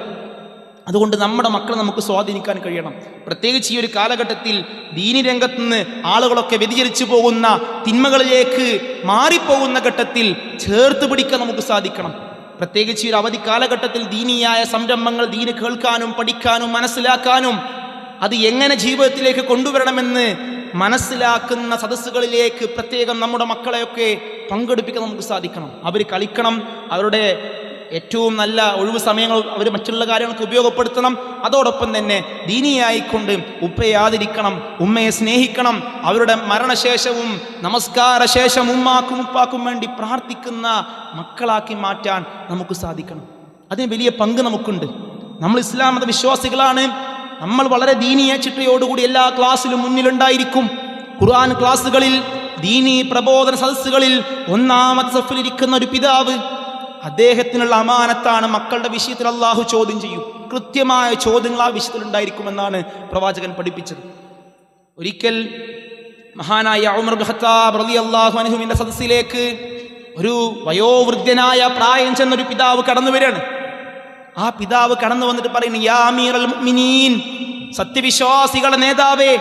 അതുകൊണ്ട് നമ്മുടെ മക്കളെ നമുക്ക് സ്വാധീനിക്കാൻ കഴിയണം. പ്രത്യേകിച്ച് ഈ ഒരു കാലഘട്ടത്തിൽ ദീനി രംഗത്ത് നിന്ന് ആളുകളൊക്കെ വ്യതിചലിച്ചു പോകുന്ന, തിന്മകളിലേക്ക് മാറിപ്പോകുന്ന ഘട്ടത്തിൽ ചേർത്ത് പിടിക്കാൻ നമുക്ക് സാധിക്കണം. പ്രത്യേകിച്ച് ഈ ഒരു അവധി കാലഘട്ടത്തിൽ ദീനിയായ സംരംഭങ്ങൾ, ദീന് കേൾക്കാനും പഠിക്കാനും മനസ്സിലാക്കാനും അത് എങ്ങനെ ജീവിതത്തിലേക്ക് കൊണ്ടുവരണമെന്ന് മനസ്സിലാക്കുന്ന സദസ്സുകളിലേക്ക് പ്രത്യേകം നമ്മുടെ മക്കളെയൊക്കെ പങ്കെടുപ്പിക്കാൻ നമുക്ക് സാധിക്കണം. അവർ കളിക്കണം, അവരുടെ ഏറ്റവും നല്ല ഒഴിവ് സമയങ്ങൾ അവർ മറ്റുള്ള കാര്യങ്ങൾക്ക് ഉപയോഗപ്പെടുത്തണം. അതോടൊപ്പം തന്നെ ദീനിയായിക്കൊണ്ട് ഉപ്പയെ ആദരിക്കണം, ഉമ്മയെ സ്നേഹിക്കണം. അവരുടെ മരണശേഷവും നമസ്കാര ശേഷം ഉമ്മാക്കും ഉപ്പാക്കും വേണ്ടി പ്രാർത്ഥിക്കുന്ന മക്കളാക്കി മാറ്റാൻ നമുക്ക് സാധിക്കണം. അതിന് വലിയ പങ്ക് നമുക്കുണ്ട്. നമ്മൾ ഇസ്ലാം മത വിശ്വാസികളാണ്. നമ്മൾ വളരെ ദീനീയ ചിട്ടയോടുകൂടി എല്ലാ ക്ലാസ്സിലും മുന്നിലുണ്ടായിരിക്കും. ഖുർആൻ ക്ലാസ്സുകളിൽ, ദീനീ പ്രബോധന സദസ്സുകളിൽ ഒന്നാമത്തെ സഫിലിരിക്കുന്ന ഒരു പിതാവ്, അദ്ദേഹത്തിനുള്ള അമാനത്താണ് മക്കളുടെ വിഷയത്തിൽ അള്ളാഹു ചോദ്യം ചെയ്യും. കൃത്യമായ ചോദ്യങ്ങൾ ആ വിഷയത്തിൽ ഉണ്ടായിരിക്കുമെന്നാണ് പ്രവാചകൻ പഠിപ്പിച്ചത്. ഒരിക്കൽ മഹാനായ ഉമർ ഇബ്നു ഖത്താബ് റളിയല്ലാഹു അൻഹുവിന്റെ സദസ്സിലേക്ക് ഒരു വയോവൃദ്ധനായ പ്രായം ചെന്നൊരു പിതാവ് കടന്നു വരികയാണ്. ആ പിതാവ് കടന്നു വന്നിട്ട് പറയുന്നു, യാ അമീറൽ മുഅ്മിനീൻ, സത്യവിശ്വാസികളുടെ നേതാവേ,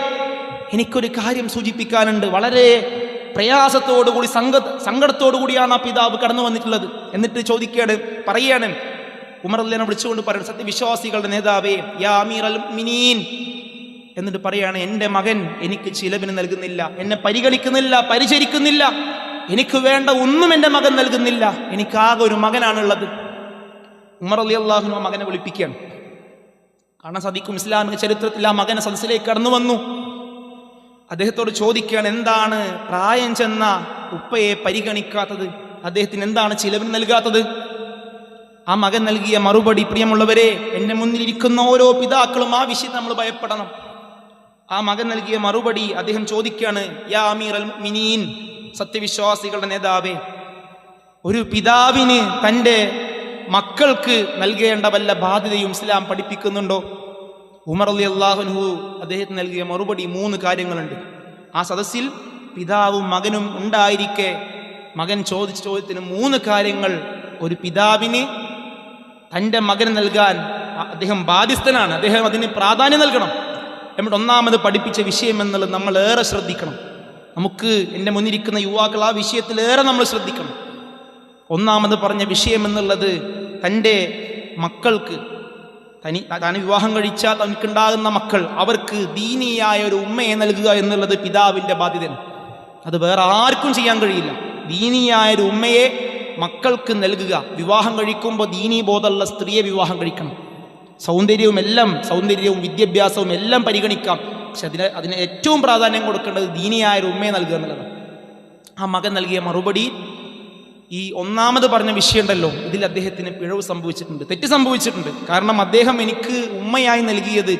എനിക്കൊരു കാര്യം സൂചിപ്പിക്കാനുണ്ട്. വളരെ പ്രയാസത്തോടുകൂടി സങ്കടത്തോടു കൂടിയാണ് ആ പിതാവ് കടന്നു വന്നിട്ടുള്ളത്. എന്നിട്ട് പറയാണ്, ഉമർ റളിയല്ലാഹു വിളിച്ചുകൊണ്ട് പറയുന്നത്, സത്യവിശ്വാസികളുടെ നേതാവേ, യാ അമീറൽ മുഅ്മിനീൻ, എന്നിട്ട് പറയാണ്, എൻ്റെ മകൻ എനിക്ക് ചിലവിന് നൽകുന്നില്ല, എന്നെ പരിഗണിക്കുന്നില്ല, പരിചരിക്കുന്നില്ല, എനിക്ക് വേണ്ട ഒന്നും എൻ്റെ മകൻ നൽകുന്നില്ല, എനിക്കാകെ ഒരു മകനാണുള്ളത്. ഉമർ റളിയല്ലാഹു അൻഹു ആ മകനെ വിളിപ്പിക്കുകയാണ്. കാണാൻ സാധിക്കും ഇസ്ലാമിക ചരിത്രത്തിൽ ആ മകനെ സദസ്സിലേക്ക് കടന്നു വന്നു. അദ്ദേഹത്തോട് ചോദിക്കുകയാണ്, എന്താണ് പ്രായം ചെന്ന ഉപ്പയെ പരിഗണിക്കാത്തത്? അദ്ദേഹത്തിന് എന്താണ് ചിലവിന് നൽകാത്തത്? ആ മകൻ നൽകിയ മറുപടി, പ്രിയമുള്ളവരെ, എൻ്റെ മുന്നിലിരിക്കുന്ന ഓരോ പിതാക്കളും ആ വിഷയം നമ്മൾ ഭയപ്പെടണം. ആ മകൻ നൽകിയ മറുപടി, അദ്ദേഹം ചോദിക്കുകയാണ്, യാ അമീറൽ മുഅ്മിനീൻ, സത്യവിശ്വാസികളുടെ നേതാവേ, ഒരു പിതാവിന് തൻ്റെ മക്കൾക്ക് നൽകേണ്ട വല്ല ബാധ്യതയും ഇസ്ലാം പഠിപ്പിക്കുന്നുണ്ടോ? ഉമർ റളിയല്ലാഹു അൻഹു അദ്ദേഹത്തിന് നൽകിയ മറുപടി 3 കാര്യങ്ങളുണ്ട്. ആ സദസ്സിൽ പിതാവും മകനും ഉണ്ടായിരിക്കെ മകൻ ചോദിച്ച ചോദ്യത്തിന് 3 കാര്യങ്ങൾ ഒരു പിതാവിന് തൻ്റെ മകന് നൽകാൻ അദ്ദേഹം ബാധ്യസ്ഥനാണ്. അദ്ദേഹം അതിന് പ്രാധാന്യം നൽകണം. നമ്മുടെ ഒന്നാമത് പഠിപ്പിച്ച വിഷയം എന്നുള്ളത് നമ്മൾ ഏറെ ശ്രദ്ധിക്കണം. നമുക്ക് എൻ്റെ മുന്നിരിക്കുന്ന യുവാക്കൾ ആ വിഷയത്തിലേറെ നമ്മൾ ശ്രദ്ധിക്കണം. ഒന്നാമത് പറഞ്ഞ വിഷയം എന്നുള്ളത് തൻ്റെ മക്കൾക്ക്, താൻ വിവാഹം കഴിച്ചാൽ തനിക്കുണ്ടാകുന്ന മക്കൾ, അവർക്ക് ദീനിയായ ഒരു ഉമ്മയെ നൽകുക എന്നുള്ളത് പിതാവിൻ്റെ ബാധ്യതയാണ്. അത് വേറെ ആർക്കും ചെയ്യാൻ കഴിയില്ല. ദീനിയായ ഒരു ഉമ്മയെ മക്കൾക്ക് നൽകുക. വിവാഹം കഴിക്കുമ്പോൾ ദീനീ ബോധമുള്ള സ്ത്രീയെ വിവാഹം കഴിക്കണം. സൗന്ദര്യവും വിദ്യാഭ്യാസവും എല്ലാം പരിഗണിക്കാം. പക്ഷെ അതിന് ഏറ്റവും പ്രാധാന്യം കൊടുക്കേണ്ടത് ദീനിയായ ഒരു ഉമ്മയെ നൽകുക എന്നുള്ളതാണ്. ആ മകൻ നൽകിയ മറുപടി, ഈ ഒന്നാമത് പറഞ്ഞ വിഷയമുണ്ടല്ലോ, ഇതിൽ അദ്ദേഹത്തിന് പിഴവ് സംഭവിച്ചിട്ടുണ്ട്, തെറ്റ് സംഭവിച്ചിട്ടുണ്ട്. കാരണം അദ്ദേഹം എനിക്ക് ഉമ്മയായി നൽകിയത്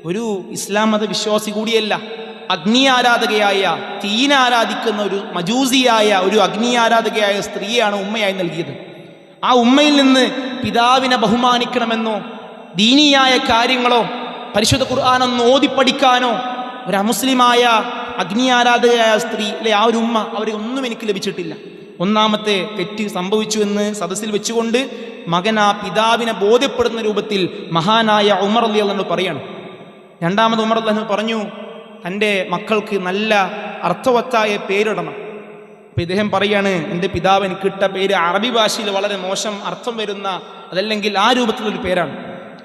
ഒരു ഇസ്ലാം മത വിശ്വാസി കൂടിയല്ല, അഗ്നി ആരാധകയായ, തീന ആരാധിക്കുന്ന ഒരു മജൂസിയായ ഒരു അഗ്നി ആരാധകയായ സ്ത്രീയാണ് ഉമ്മയായി നൽകിയത്. ആ ഉമ്മയിൽ നിന്ന് പിതാവിനെ ബഹുമാനിക്കണമെന്നോ ദീനിയായ കാര്യങ്ങളോ പരിശുദ്ധ ഖുർആനൊന്ന് ഓതിപ്പടിക്കാനോ ഒരു അമുസ്ലിമായ അഗ്നി ആരാധകയായ സ്ത്രീ അല്ലെ ആ ഒരു ഉമ്മ, അവരൊന്നും എനിക്ക് ലഭിച്ചിട്ടില്ല. ഒന്നാമത്തെ തെറ്റ് സംഭവിച്ചു എന്ന് സദസ്സിൽ വെച്ചുകൊണ്ട് മകൻ ആ പിതാവിനെ ബോധ്യപ്പെടുന്ന രൂപത്തിൽ മഹാനായ ഉമർ റളിയല്ലാഹു അൻഹു പറയാണ്. രണ്ടാമത് ഉമർ റളിയല്ലാഹു അൻഹു പറഞ്ഞു, തൻ്റെ മക്കൾക്ക് നല്ല അർത്ഥവത്തായ പേരിടണം. അപ്പം ഇദ്ദേഹം പറയാണ്, എൻ്റെ പിതാവ് എനിക്ക് ഇട്ട പേര് അറബി ഭാഷയിൽ വളരെ മോശം അർത്ഥം വരുന്ന, അതല്ലെങ്കിൽ ആ രൂപത്തിലൊരു പേരാണ്.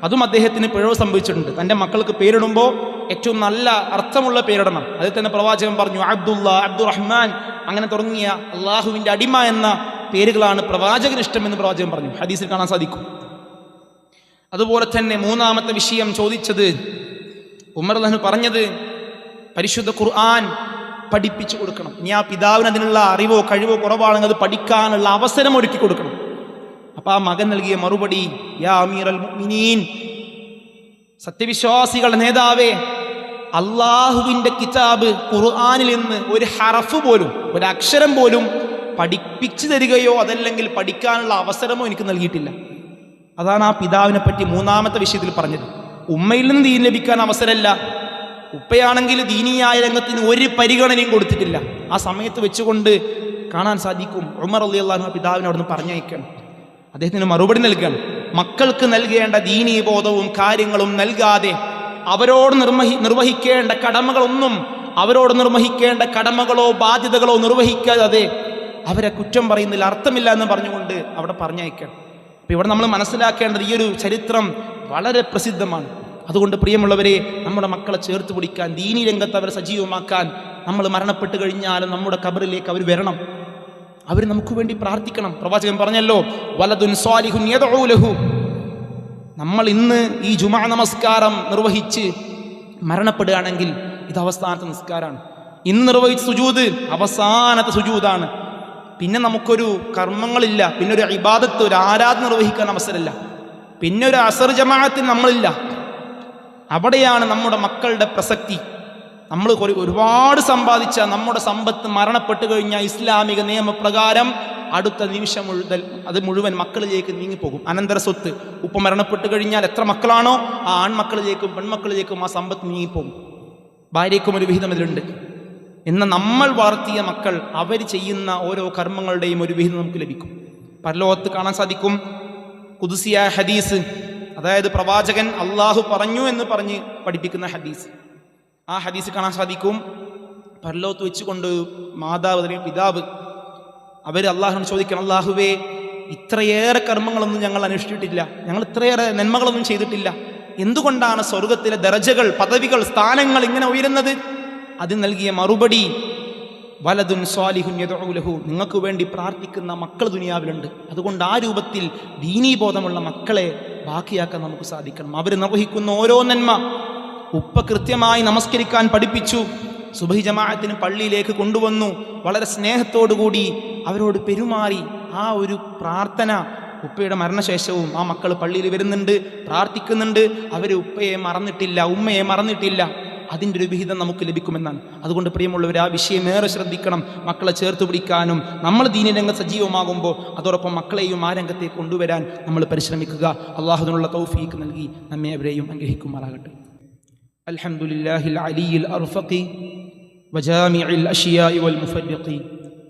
അതും അദ്ദേഹത്തിന് പിഴവ് സംഭവിച്ചിട്ടുണ്ട്. തൻ്റെ മക്കൾക്ക് പേരിടുമ്പോൾ ഏറ്റവും നല്ല അർത്ഥമുള്ള പേരിടണം. അതിൽ തന്നെ പ്രവാചകൻ പറഞ്ഞു, അബ്ദുള്ള, അബ്ദുറഹ്മാൻ, അങ്ങനെ തുടങ്ങിയ അള്ളാഹുവിൻ്റെ അടിമ എന്ന പേരുകളാണ് പ്രവാചകന് ഇഷ്ടമെന്ന് പ്രവാചകൻ പറഞ്ഞു. ഹദീസിൽ കാണാൻ സാധിക്കും. അതുപോലെ തന്നെ മൂന്നാമത്തെ വിഷയം ചോദിച്ചത് ഉമർ റളിയല്ലാഹു അൻഹു പറഞ്ഞത്, പരിശുദ്ധ ഖുർആൻ പഠിപ്പിച്ചു കൊടുക്കണം. ഇനി ആ പിതാവിന് അതിനുള്ള അറിവോ കഴിവോ കുറവാണെങ്കിൽ അത് പഠിക്കാനുള്ള അവസരം ഒരുക്കി കൊടുക്കണം. അപ്പം ആ മകൻ നൽകിയ മറുപടി, യാ അമീറൽ മുഅ്മിനീൻ, സത്യവിശ്വാസികളുടെ നേതാവേ, അള്ളാഹുവിൻ്റെ കിതാബ് ഖുർആനിൽ നിന്ന് ഒരു ഹറഫ് പോലും, ഒരു അക്ഷരം പോലും പഠിപ്പിച്ചു തരികയോ അതല്ലെങ്കിൽ പഠിക്കാനുള്ള അവസരമോ എനിക്ക് നൽകിയിട്ടില്ല. അതാണ് ആ പിതാവിനെ പറ്റി മൂന്നാമത്തെ വിഷയത്തിൽ പറഞ്ഞത്. ഉമ്മയിൽ നിന്ന് ദീൻ ലഭിക്കാൻ അവസരമല്ല. ഉപ്പയാണെങ്കിൽ ദീനിയായ രംഗത്തിന് ഒരു പരിഗണനയും കൊടുത്തിട്ടില്ല. ആ സമയത്ത് വെച്ചുകൊണ്ട് കാണാൻ സാധിക്കും ഉമർ റളിയല്ലാഹു അൻഹു പിതാവിനെ അവിടെ നിന്ന് പറഞ്ഞയക്കണം. അദ്ദേഹത്തിന് മറുപടി നൽകണം. മക്കൾക്ക് നൽകേണ്ട ദീനീ ബോധവും കാര്യങ്ങളും നൽകാതെ അവരോട് നിർവഹിക്കേണ്ട കടമകളൊന്നും, അവരോട് നിർവഹിക്കേണ്ട കടമകളോ ബാധ്യതകളോ നിർവഹിക്കാതെ അവരെ കുറ്റം പറയുന്നതിൽ അർത്ഥമില്ല എന്ന് പറഞ്ഞുകൊണ്ട് അവിടെ പറഞ്ഞയക്കണം. അപ്പം ഇവിടെ നമ്മൾ മനസ്സിലാക്കേണ്ടത്, ഈ ഒരു ചരിത്രം വളരെ പ്രസിദ്ധമാണ്. അതുകൊണ്ട് പ്രിയമുള്ളവരെ, നമ്മുടെ മക്കളെ ചേർത്ത് പിടിക്കാൻ, ദീനീ രംഗത്ത് അവരെ സജീവമാക്കാൻ, നമ്മൾ മരണപ്പെട്ട് കഴിഞ്ഞാലും നമ്മുടെ ഖബറിലേക്ക് അവർ വരണം, അവർ നമുക്ക് വേണ്ടി പ്രാർത്ഥിക്കണം. പ്രവാചകൻ പറഞ്ഞല്ലോ, വലദുൻ സ്വാലിഹുൻ യദ്ഉ ലഹു. നമ്മൾ ഇന്ന് ഈ ജുമാ നമസ്കാരം നിർവഹിച്ച് മരണപ്പെടുകയാണെങ്കിൽ ഇത് അവസാനത്തെ നിസ്കാരമാണ്. ഇന്ന് നിർവഹിച്ച സുജൂദ് അവസാനത്തെ സുജൂദാണ്. പിന്നെ നമുക്കൊരു കർമ്മങ്ങളില്ല, പിന്നെ ഒരു ഇബാദത്ത്, ഒരു ആരാധന നിർവഹിക്കാൻ അവസരമില്ല, പിന്നെ ഒരു അസർ ജമാഅത്തിന് നമ്മളില്ല. അവിടെയാണ് നമ്മുടെ മക്കളുടെ പ്രസക്തി. നമ്മൾ ഒരുപാട് സമ്പാദിച്ച നമ്മുടെ സമ്പത്ത് മരണപ്പെട്ടു കഴിഞ്ഞാൽ ഇസ്ലാമിക നിയമപ്രകാരം അടുത്ത നിമിഷം അത് മുഴുവൻ മക്കളിലേക്ക് നീങ്ങിപ്പോകും. അനന്തര സ്വത്ത്, ഉപ്പ മരണപ്പെട്ടു കഴിഞ്ഞാൽ എത്ര മക്കളാണോ ആ ആൺമക്കളിലേക്കും പെൺമക്കളിലേക്കും ആ സമ്പത്ത് നീങ്ങിപ്പോകും. ഭാര്യയ്ക്കും ഒരു വിഹിതം ഇതിലുണ്ട്. എന്നാൽ നമ്മൾ വളർത്തിയ മക്കൾ അവർ ചെയ്യുന്ന ഓരോ കർമ്മങ്ങളുടെയും ഒരു വിഹിതം നമുക്ക് ലഭിക്കും. പരലോകത്ത് കാണാൻ സാധിക്കും ഖുദ്സിയായ ഹദീസ്, അതായത് പ്രവാചകൻ അള്ളാഹു പറഞ്ഞു എന്ന് പറഞ്ഞ് പഠിപ്പിക്കുന്ന ഹദീസ്. ആ ഹദീസ് കാണാൻ സാധിക്കും, പരലോകത്ത് വെച്ചുകൊണ്ട് മാതാവ് അല്ലെങ്കിൽ പിതാവ് അവർ അള്ളാഹുവിനോട് ചോദിക്കണം, അള്ളാഹുവേ, ഇത്രയേറെ കർമ്മങ്ങളൊന്നും ഞങ്ങൾ അനുഷ്ഠിച്ചിട്ടില്ല, ഞങ്ങൾ ഇത്രയേറെ നന്മകളൊന്നും ചെയ്തിട്ടില്ല, എന്തുകൊണ്ടാണ് സ്വർഗത്തിലെ ദറജകൾ, പദവികൾ, സ്ഥാനങ്ങൾ ഇങ്ങനെ ഉയരുന്നത്? അതിന് നൽകിയ മറുപടി, വലദുൻ സ്വാലിഹുൻ യദ്ഉ ലഹു, നിങ്ങൾക്ക് വേണ്ടി പ്രാർത്ഥിക്കുന്ന മക്കൾ ദുനിയാവിലുണ്ട്. അതുകൊണ്ട് ആ രൂപത്തിൽ ദീനീബോധമുള്ള മക്കളെ ബാക്കിയാക്കാൻ നമുക്ക് സാധിക്കണം. അവർ നിർവഹിക്കുന്ന ഓരോ നന്മ, ഉപ്പ കൃത്യമായി നമസ്കരിക്കാൻ പഠിപ്പിച്ചു, സുബഹി ജമാഅത്തിന് പള്ളിയിലേക്ക് കൊണ്ടുവന്നു, വളരെ സ്നേഹത്തോടുകൂടി അവരോട് പെരുമാറി ആ ഒരു പ്രാർത്ഥന, ഉപ്പയുടെ മരണശേഷവും ആ മക്കൾ പള്ളിയിൽ വരുന്നുണ്ട്, പ്രാർത്ഥിക്കുന്നുണ്ട്, അവർ ഉപ്പയെ മറന്നിട്ടില്ല, ഉമ്മയെ മറന്നിട്ടില്ല, അതിൻ്റെ ഒരു വിഹിതം നമുക്ക് ലഭിക്കുമെന്നാണ്. അതുകൊണ്ട് പ്രിയമുള്ളവർ, ആ വിഷയം ഏറെ ശ്രദ്ധിക്കണം. മക്കളെ ചേർത്ത് പിടിക്കാനും നമ്മൾ ദീനി രംഗത്ത് സജീവമാകുമ്പോൾ അതോടൊപ്പം മക്കളെയും ആ രംഗത്തേക്ക് കൊണ്ടുവരാൻ നമ്മൾ പരിശ്രമിക്കുക. അള്ളാഹുവിനുള്ള തൗഫീഖ് നൽകി നമ്മെ അവരെയും അനുഗ്രഹിക്കുമാറാകട്ടെ. അൽഹംദുലില്ലാഹിൽ അലിയിൽ അർഫഖി വജാമിഇൽ അഷ്യാഇ വൽ മുഫർരിഖി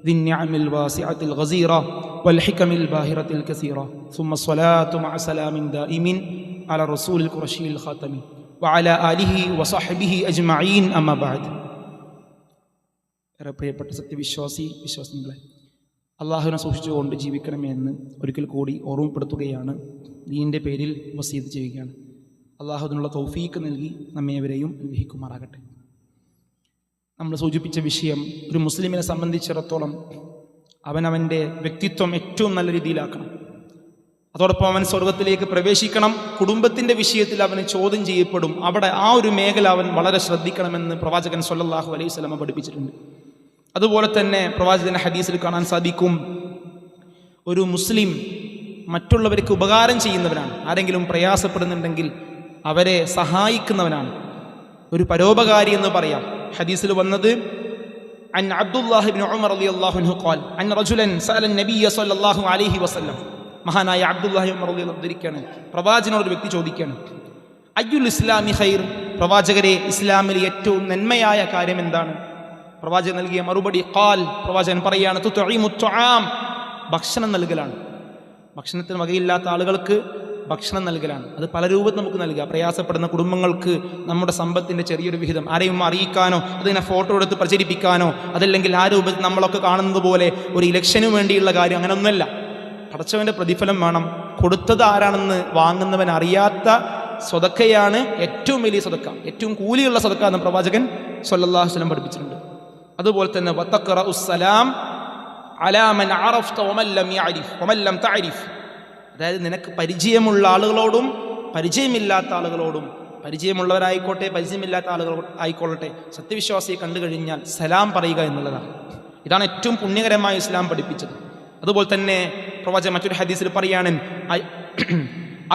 ذي النعم الواسعة الغزيرة والحكم الباهرة الكثيرة ثم الصلاة مع سلام دائم على الرسول القرشي الخاتم وعلى آله وصحبه أجمعين أما بعد. പ്രിയപ്പെട്ട വിശ്വാസികളെ, അള്ളാഹുവിനെ സൂക്ഷിച്ചുകൊണ്ട് ജീവിക്കണമെന്ന് ഒരിക്കൽ കൂടി ഓർമ്മപ്പെടുത്തുകയാണ്. ദീനിൻ്റെ പേരിൽ വസീയത്ത് ചെയ്യുകയാണ്. അള്ളാഹുവിനുള്ള തൗഫീഖ് നൽകി നമ്മേവരെയും അനുഗ്രഹിക്കുമാറാകട്ടെ. നമ്മൾ സൂചിപ്പിച്ച വിഷയം, ഒരു മുസ്ലിമിനെ സംബന്ധിച്ചിടത്തോളം അവനവൻ്റെ വ്യക്തിത്വം ഏറ്റവും നല്ല രീതിയിലാക്കണം. അതോടൊപ്പം അവൻ സ്വർഗത്തിലേക്ക് പ്രവേശിക്കണം. കുടുംബത്തിൻ്റെ വിഷയത്തിൽ അവന് ചോദ്യം ചെയ്യപ്പെടും. അവിടെ ആ ഒരു മേഖല അവൻ വളരെ ശ്രദ്ധിക്കണമെന്ന് പ്രവാചകൻ സ്വല്ലല്ലാഹു അലൈഹി വസല്ലം പഠിപ്പിച്ചിട്ടുണ്ട്. അതുപോലെ തന്നെ പ്രവാചകന്റെ ഹദീസിൽ കാണാൻ സാധിക്കും, ഒരു മുസ്ലിം മറ്റുള്ളവർക്ക് ഉപകാരം ചെയ്യുന്നവനാണ്. ആരെങ്കിലും പ്രയാസപ്പെടുന്നുണ്ടെങ്കിൽ അവരെ സഹായിക്കുന്നവനാണ്, ഒരു പരോപകാരി എന്ന് പറയാം. ഹദീസിൽ വന്നത് അൻ അബ്ദുല്ലാഹി ഇബ്നു ഉമർ റളിയല്ലാഹു അൻഹു ഖാൽ അൻ റജുലൻ സഅല നബിയ സ്വല്ലല്ലാഹു അലൈഹി വസല്ലം. മഹാനായ അബ്ദുല്ലാഹി ഉമർ റളിയല്ലാഹു അൻഹു പ്രവാചകനോട് ഒരു വ്യക്തി ചോദിക്കുകയാണ്, അയ്യുൽ ഇസ്ലാമി ഖൈർ, പ്രവാചകരെ ഇസ്ലാമിൽ ഏറ്റവും നന്മയായ കാര്യം എന്താണ്? പ്രവാചകൻ നൽകിയ മറുപടി ഖാൽ, പ്രവാചകൻ പറയാണ്, തുത്ഇമു തുആം, ഭക്ഷണം നൽകലാണ്. ഭക്ഷണത്തിന് വകയില്ലാത്ത ആളുകൾക്ക് ഭക്ഷണം നൽകലാണ്. അത് പല രൂപത്തിൽ നമുക്ക് നൽകുക. പ്രയാസപ്പെടുന്ന കുടുംബങ്ങൾക്ക് നമ്മുടെ സമ്പത്തിൻ്റെ ചെറിയൊരു വിഹിതം ആരെയും അറിയിക്കാനോ അതിനെ ഫോട്ടോ എടുത്ത് പ്രചരിപ്പിക്കാനോ, അതല്ലെങ്കിൽ ആ രൂപത്തിൽ നമ്മളൊക്കെ കാണുന്നത് പോലെ ഒരു ഇലക്ഷന് വേണ്ടിയുള്ള കാര്യം, അങ്ങനെ ഒന്നുമല്ല. പടച്ചവൻ്റെ പ്രതിഫലം വേണം. കൊടുത്തത് ആരാണെന്ന് വാങ്ങുന്നവൻ അറിയാത്ത സ്വതക്കയാണ് ഏറ്റവും വലിയ സ്വതക്ക, ഏറ്റവും കൂലിയുള്ള സ്വതക്ക എന്ന് പ്രവാചകൻ സ്വല്ലല്ലാഹു അലൈഹി വസല്ലം പഠിപ്പിച്ചിട്ടുണ്ട്. അതുപോലെ തന്നെ വതഖറഉസ് സലാം അലാ മൻ അറഫ്ത വമൻ ലം യഅരിഫ് വമൻ ലം തഅരിഫ്, അതായത് നിനക്ക് പരിചയമുള്ള ആളുകളോടും പരിചയമില്ലാത്ത ആളുകളോടും, പരിചയമുള്ളവരായിക്കോട്ടെ പരിചയമില്ലാത്ത ആളുകൾ ആയിക്കൊള്ളട്ടെ, സത്യവിശ്വാസിയെ കണ്ടു കഴിഞ്ഞാൽ സലാം പറയുക എന്നുള്ളതാണ്. ഇതാണ് ഏറ്റവും പുണ്യകരമായ ഇസ്ലാം പഠിപ്പിച്ചത്. അതുപോലെ തന്നെ പ്രവാചകൻ മറ്റൊരു ഹദീസിൽ പറയാണ്,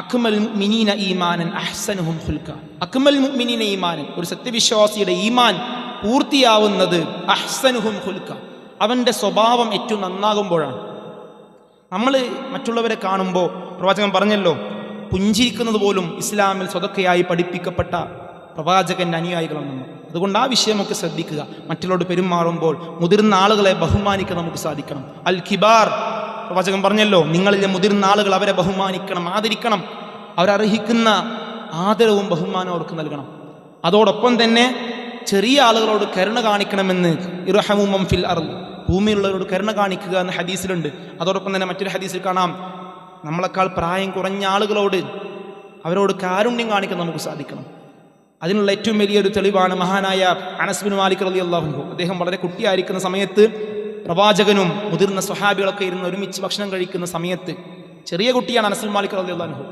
അക്മൽ മുഅ്മിനീന ഈമാനൻ അഹ്സനുഹും ഖുൽഖ, അക്മൽ മുഅ്മിനീന ഈമാനൻ, ഒരു സത്യവിശ്വാസിയുടെ ഈമാൻ പൂർത്തിയാവുന്നത് അഹ്സനുഹും ഖുൽഖ, അവൻ്റെ സ്വഭാവം ഏറ്റവും നന്നാകുമ്പോഴാണ്. നമ്മൾ മറ്റുള്ളവരെ കാണുമ്പോൾ പ്രവാചകൻ പറഞ്ഞല്ലോ, പുഞ്ചിരിക്കുന്നത് പോലും ഇസ്ലാമിൽ സ്വതക്കയായി പഠിപ്പിക്കപ്പെട്ട പ്രവാചകൻ്റെ അനുയായികളാണ് നമ്മൾ. അതുകൊണ്ട് ആ വിഷയമൊക്കെ ശ്രദ്ധിക്കുക. മറ്റുള്ളവരോട് പെരുമാറുമ്പോൾ മുതിർന്ന ആളുകളെ ബഹുമാനിക്കാൻ നമുക്ക് സാധിക്കണം. അൽ കിബാർ, പ്രവാചകൻ പറഞ്ഞല്ലോ, നിങ്ങളിലെ മുതിർന്ന ആളുകൾ അവരെ ബഹുമാനിക്കണം, ആദരിക്കണം, അവരർഹിക്കുന്ന ആദരവും ബഹുമാനവും അവർക്ക് നൽകണം. അതോടൊപ്പം തന്നെ ചെറിയ ആളുകളോട് കരുണ കാണിക്കണമെന്ന് ഇർഹമു മൻ ഫിൽ അർള്, ഭൂമിയിലുള്ളവരോട് കരുണ കാണിക്കുക എന്ന ഹദീസിലുണ്ട്. അതോടൊപ്പം തന്നെ മറ്റൊരു ഹദീസിൽ കാണാം, നമ്മളെക്കാൾ പ്രായം കുറഞ്ഞ ആളുകളോട് അവരോട് കാരുണ്യം കാണിക്കാൻ നമുക്ക് സാധിക്കണം. അതിനുള്ള ഏറ്റവും വലിയൊരു തെളിവാണ് മഹാനായ അനസ് ബിൻ മാലിക് റളിയല്ലാഹു അൻഹു. അദ്ദേഹം വളരെ കുട്ടിയായിരിക്കുന്ന സമയത്ത് പ്രവാചകനും മുതിർന്ന സ്വഹാബികളൊക്കെ ഇരുന്ന് ഒരുമിച്ച് ഭക്ഷണം കഴിക്കുന്ന സമയത്ത്, ചെറിയ കുട്ടിയാണ് അനസ് ബിൻ മാലിക് റളിയല്ലാഹു അൻഹു.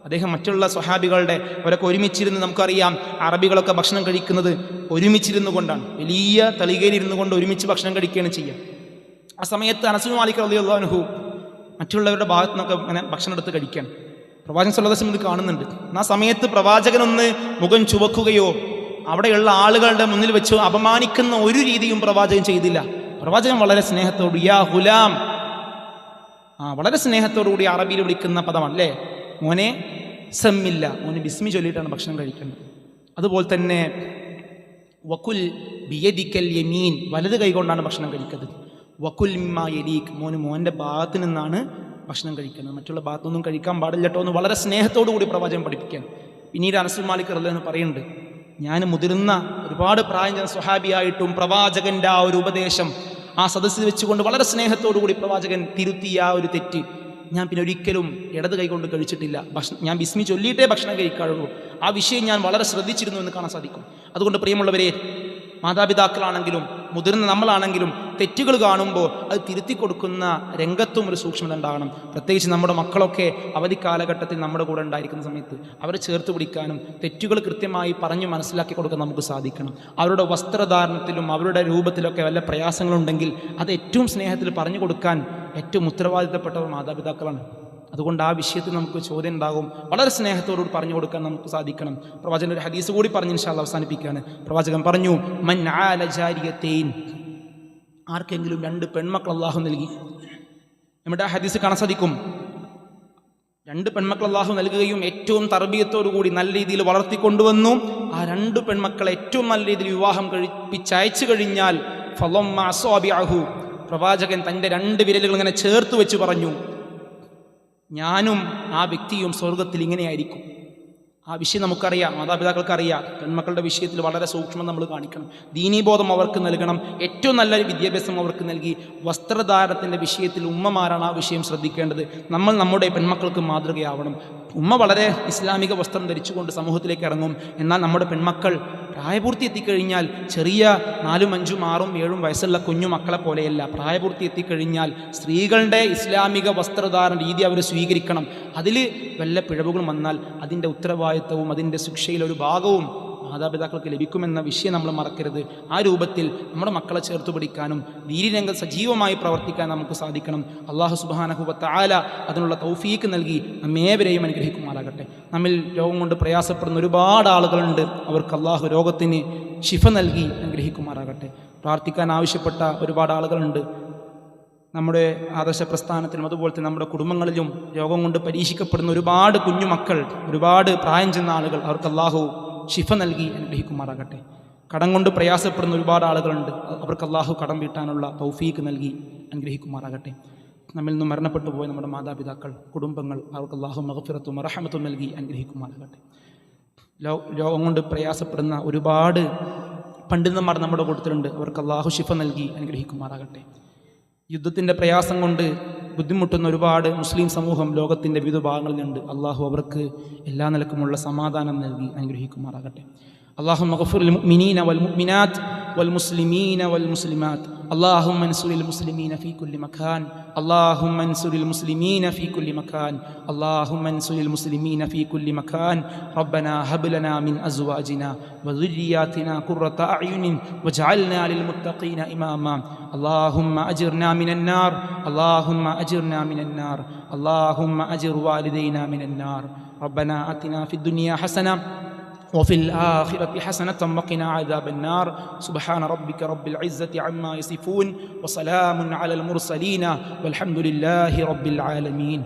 അദ്ദേഹം മറ്റുള്ള സ്വഹാബികളുടെ അവരൊക്കെ ഒരുമിച്ചിരുന്ന്, നമുക്കറിയാം അറബികളൊക്കെ ഭക്ഷണം കഴിക്കുന്നത് ഒരുമിച്ചിരുന്നു കൊണ്ടാണ്, വലിയ തളികയിലിരുന്നു കൊണ്ട് ഒരുമിച്ച് ഭക്ഷണം കഴിക്കുകയാണ് ചെയ്യുക. ആ സമയത്ത് അനസ് ബിൻ മാലിക് റളിയല്ലാഹു അൻഹു മറ്റുള്ളവരുടെ ഭാഗത്തു നിന്നൊക്കെ അങ്ങനെ ഭക്ഷണം എടുത്ത് കഴിക്കുകയാണ്. പ്രവാചകൻ സ്വല്ലല്ലാഹു അലൈഹി വസല്ലം ഇത് കാണുന്നുണ്ട്. ആ സമയത്ത് പ്രവാചകനൊന്ന് മുഖം ചുവക്കുകയോ അവിടെയുള്ള ആളുകളുടെ മുന്നിൽ വെച്ച് അപമാനിക്കുന്ന ഒരു രീതിയും പ്രവാചകൻ ചെയ്തില്ല. പ്രവാചകൻ വളരെ സ്നേഹത്തോട് യാ ഹുലാം, വളരെ സ്നേഹത്തോടുകൂടി അറബിയിൽ വിളിക്കുന്ന പദമാണ് അല്ലേ, മോനെ സമ്മില്ല, മോനെ ബിസ്മി ചൊല്ലിയിട്ടാണ് ഭക്ഷണം കഴിക്കേണ്ടത്. അതുപോലെ തന്നെ വകുൽ ബിയദിക്കൽ യമീൻ, വലത് കൈകൊണ്ടാണ് ഭക്ഷണം കഴിക്കുന്നത്. വകുൽ മിമ്മാ യലീക്, മോൻ്റെ ഭാഗത്ത് നിന്നാണ് ഭക്ഷണം കഴിക്കുന്നത്, മറ്റുള്ള ഭാഗത്തൊന്നും കഴിക്കാൻ പാടില്ല കേട്ടോ എന്ന് വളരെ സ്നേഹത്തോടു കൂടി പ്രവാചകൻ പഠിപ്പിക്കാൻ. പിന്നീട് അനസ് ബിൻ മാലിക് റളിയല്ലാഹു അൻഹു പറയുന്നുണ്ട്, ഞാൻ മുതിർന്ന ഒരുപാട് പ്രായം ചെന്ന സ്വഹാബിയായിട്ടും പ്രവാചകൻ്റെ ആ ഒരു ഉപദേശം ആ സദസ്സിൽ വെച്ചുകൊണ്ട് വളരെ സ്നേഹത്തോടു കൂടി പ്രവാചകൻ തിരുത്തിയ ആ ഒരു തെറ്റ് ഞാൻ പിന്നെ ഒരിക്കലും ഇടത് കൈകൊണ്ട് കഴിച്ചിട്ടില്ല. ഞാൻ ബിസ്മി ചൊല്ലിയിട്ടേ ഭക്ഷണം കഴിക്കാറുള്ളൂ. ആ വിഷയം ഞാൻ വളരെ ശ്രദ്ധിച്ചിരുന്നു എന്ന് കാണാൻ സാധിക്കും. അതുകൊണ്ട് പ്രിയമുള്ളവരെ, മാതാപിതാക്കളാണെങ്കിലും മുതിർന്ന നമ്മളാണെങ്കിലും തെറ്റുകൾ കാണുമ്പോൾ അത് തിരുത്തി കൊടുക്കുന്ന രംഗത്തും ഒരു സൂക്ഷ്മത ഉണ്ടാകണം. പ്രത്യേകിച്ച് നമ്മുടെ മക്കളൊക്കെ അവധി കാലഘട്ടത്തിൽ നമ്മുടെ കൂടെ ഉണ്ടായിരിക്കുന്ന സമയത്ത് അവരെ ചേർത്ത് പിടിക്കാനും തെറ്റുകൾ കൃത്യമായി പറഞ്ഞു മനസ്സിലാക്കി കൊടുക്കാൻ നമുക്ക് സാധിക്കണം. അവരുടെ വസ്ത്രധാരണത്തിലും അവരുടെ രൂപത്തിലൊക്കെ വല്ല പ്രയാസങ്ങളുണ്ടെങ്കിൽ അത് ഏറ്റവും സ്നേഹത്തിൽ പറഞ്ഞു കൊടുക്കാൻ ഏറ്റവും ഉത്തരവാദിത്തപ്പെട്ടവർ മാതാപിതാക്കളാണ്. അതുകൊണ്ട് ആ വിഷയത്തിൽ നമുക്ക് ചോദ്യം ഉണ്ടാകും. വളരെ സ്നേഹത്തോടുകൂടി പറഞ്ഞു കൊടുക്കാൻ നമുക്ക് സാധിക്കണം. പ്രവാചകൻ ഒരു ഹദീസ് കൂടി പറഞ്ഞ് ഇൻഷാ അല്ലാഹ് അവസാനിപ്പിക്കുകയാണ്. പ്രവാചകൻ പറഞ്ഞു, മൻ ആല ജാരിയതൈൻ, ആർക്കെങ്കിലും 2 പെൺമക്കൾ അള്ളാഹു നൽകി. നമ്മുടെ ആ ഹദീസ് കാണാൻ സാധിക്കും. 2 പെൺമക്കൾ അള്ളാഹു നൽകുകയും ഏറ്റവും തർബീയത്തോടുകൂടി നല്ല രീതിയിൽ വളർത്തിക്കൊണ്ടുവന്നു. ആ 2 പെൺമക്കളെ ഏറ്റവും നല്ല രീതിയിൽ വിവാഹം കഴിപ്പിച്ചയച്ചു കഴിഞ്ഞാൽ ഫളമ്മ അസ്വാബിഅഹു, പ്രവാചകൻ തൻ്റെ 2 വിരലുകൾ ഇങ്ങനെ ചേർത്ത് വെച്ച് പറഞ്ഞു, ഞാനും ആ വ്യക്തിയും സ്വർഗത്തിൽ ഇങ്ങനെയായിരിക്കും. ആ വിഷയം നമുക്കറിയാം, മാതാപിതാക്കൾക്കറിയാം. പെൺമക്കളുടെ വിഷയത്തിൽ വളരെ സൂക്ഷ്മം നമ്മൾ കാണിക്കണം. ദീനീബോധം അവർക്ക് നൽകണം. ഏറ്റവും നല്ല വിദ്യാഭ്യാസം അവർക്ക് നൽകി. വസ്ത്രധാരണത്തിൻ്റെ വിഷയത്തിൽ ഉമ്മമാരാണ് ആ വിഷയം ശ്രദ്ധിക്കേണ്ടത്. നമ്മൾ നമ്മുടെ പെൺമക്കൾക്ക് മാതൃകയാവണം. ഉമ്മ വളരെ ഇസ്ലാമിക വസ്ത്രം ധരിച്ചുകൊണ്ട് സമൂഹത്തിലേക്ക് ഇറങ്ങും. എന്നാൽ നമ്മുടെ പെൺമക്കൾ പ്രായപൂർത്തി എത്തിക്കഴിഞ്ഞാൽ ചെറിയ 4, 5, 6, 7 വയസ്സുള്ള കുഞ്ഞു മക്കളെ പോലെയല്ല. പ്രായപൂർത്തി എത്തിക്കഴിഞ്ഞാൽ സ്ത്രീകളുടെ ഇസ്ലാമിക വസ്ത്രധാരണ രീതി അവർ സ്വീകരിക്കണം. അതിൽ വല്ല പിഴവുകളും വന്നാൽ അതിൻ്റെ ഉത്തരവാദിത്വവും അതിൻ്റെ ശിക്ഷയിലൊരു ഭാഗവും മാതാപിതാക്കൾക്ക് ലഭിക്കുമെന്ന വിഷയം നമ്മൾ മറക്കരുത്. ആ രൂപത്തിൽ നമ്മുടെ മക്കളെ ചേർത്ത് പിടിക്കാനും ദീനിരംഗം സജീവമായി പ്രവർത്തിക്കാൻ നമുക്ക് സാധിക്കണം. അല്ലാഹു സുബ്ഹാനഹു വ തആല അതിനുള്ള തൗഫീക്ക് നൽകി നമ്മേവരെയും അനുഗ്രഹിക്കുമാറാകട്ടെ. നമ്മിൽ രോഗം കൊണ്ട് പ്രയാസപ്പെടുന്ന ഒരുപാട് ആളുകളുണ്ട്. അവർക്ക് അല്ലാഹു രോഗത്തിന് ശിഫ നൽകി അനുഗ്രഹിക്കുമാറാകട്ടെ. പ്രാർത്ഥിക്കാൻ ആവശ്യപ്പെട്ട ഒരുപാട് ആളുകളുണ്ട്. നമ്മുടെ ആദർശ പ്രസ്ഥാനത്തിലും അതുപോലെ തന്നെ നമ്മുടെ കുടുംബങ്ങളിലും രോഗം കൊണ്ട് പരീക്ഷിക്കപ്പെടുന്ന ഒരുപാട് കുഞ്ഞുമക്കൾ, ഒരുപാട് പ്രായം ചെന്ന ആളുകൾ, അവർക്ക് അല്ലാഹു ശിഫ നൽകി അനുഗ്രഹിക്കുമാറാകട്ടെ. കടം കൊണ്ട് പ്രയാസപ്പെടുന്ന ഒരുപാട് ആളുകളുണ്ട്. അവർക്ക് അല്ലാഹു കടം വീട്ടാനുള്ള തൗഫീക്ക് നൽകി അനുഗ്രഹിക്കുമാറാകട്ടെ. നമ്മിൽ നിന്ന് മരണപ്പെട്ടു പോയ നമ്മുടെ മാതാപിതാക്കൾ, കുടുംബങ്ങൾ, അവർക്ക് അല്ലാഹു മഗ്ഫിറത്തും റഹ്മത്തും നൽകി അനുഗ്രഹിക്കുമാറാകട്ടെ. രോഗം കൊണ്ട് പ്രയാസപ്പെടുന്ന ഒരുപാട് പണ്ഡിതന്മാർ നമ്മുടെ കൂട്ടത്തിലുണ്ട്. അവർക്ക് അല്ലാഹു ശിഫ നൽകി അനുഗ്രഹിക്കുമാറാകട്ടെ. യുദ്ധത്തിൻ്റെ പ്രയാസം കൊണ്ട് ബുദ്ധിമുട്ടുന്ന ഒരുപാട് മുസ്ലിം സമൂഹം ലോകത്തിൻ്റെ വിവിധ ഭാഗങ്ങളിലുണ്ട്. അള്ളാഹു അവർക്ക് എല്ലാ നിലക്കുമുള്ള സമാധാനം നൽകി അനുഗ്രഹിക്കുമാറാകട്ടെ. اللهم اغفر للمؤمنين والمؤمنات والمسلمين والمسلمات اللهم انصر المسلمين في كل مكان اللهم انصر المسلمين في كل مكان اللهم انصر المسلمين في كل مكان ربنا هب لنا من ازواجنا وذرياتنا قرة اعين واجعلنا للمتقين اماما اللهم اجرنا من النار اللهم اجرنا من النار اللهم اجر والدينا من النار ربنا آتنا في الدنيا حسنة وفي الآخرة حسنة وقنا عذاب النار سبحان ربك رب العزة عما يصفون وسلام على المرسلين والحمد لله رب العالمين.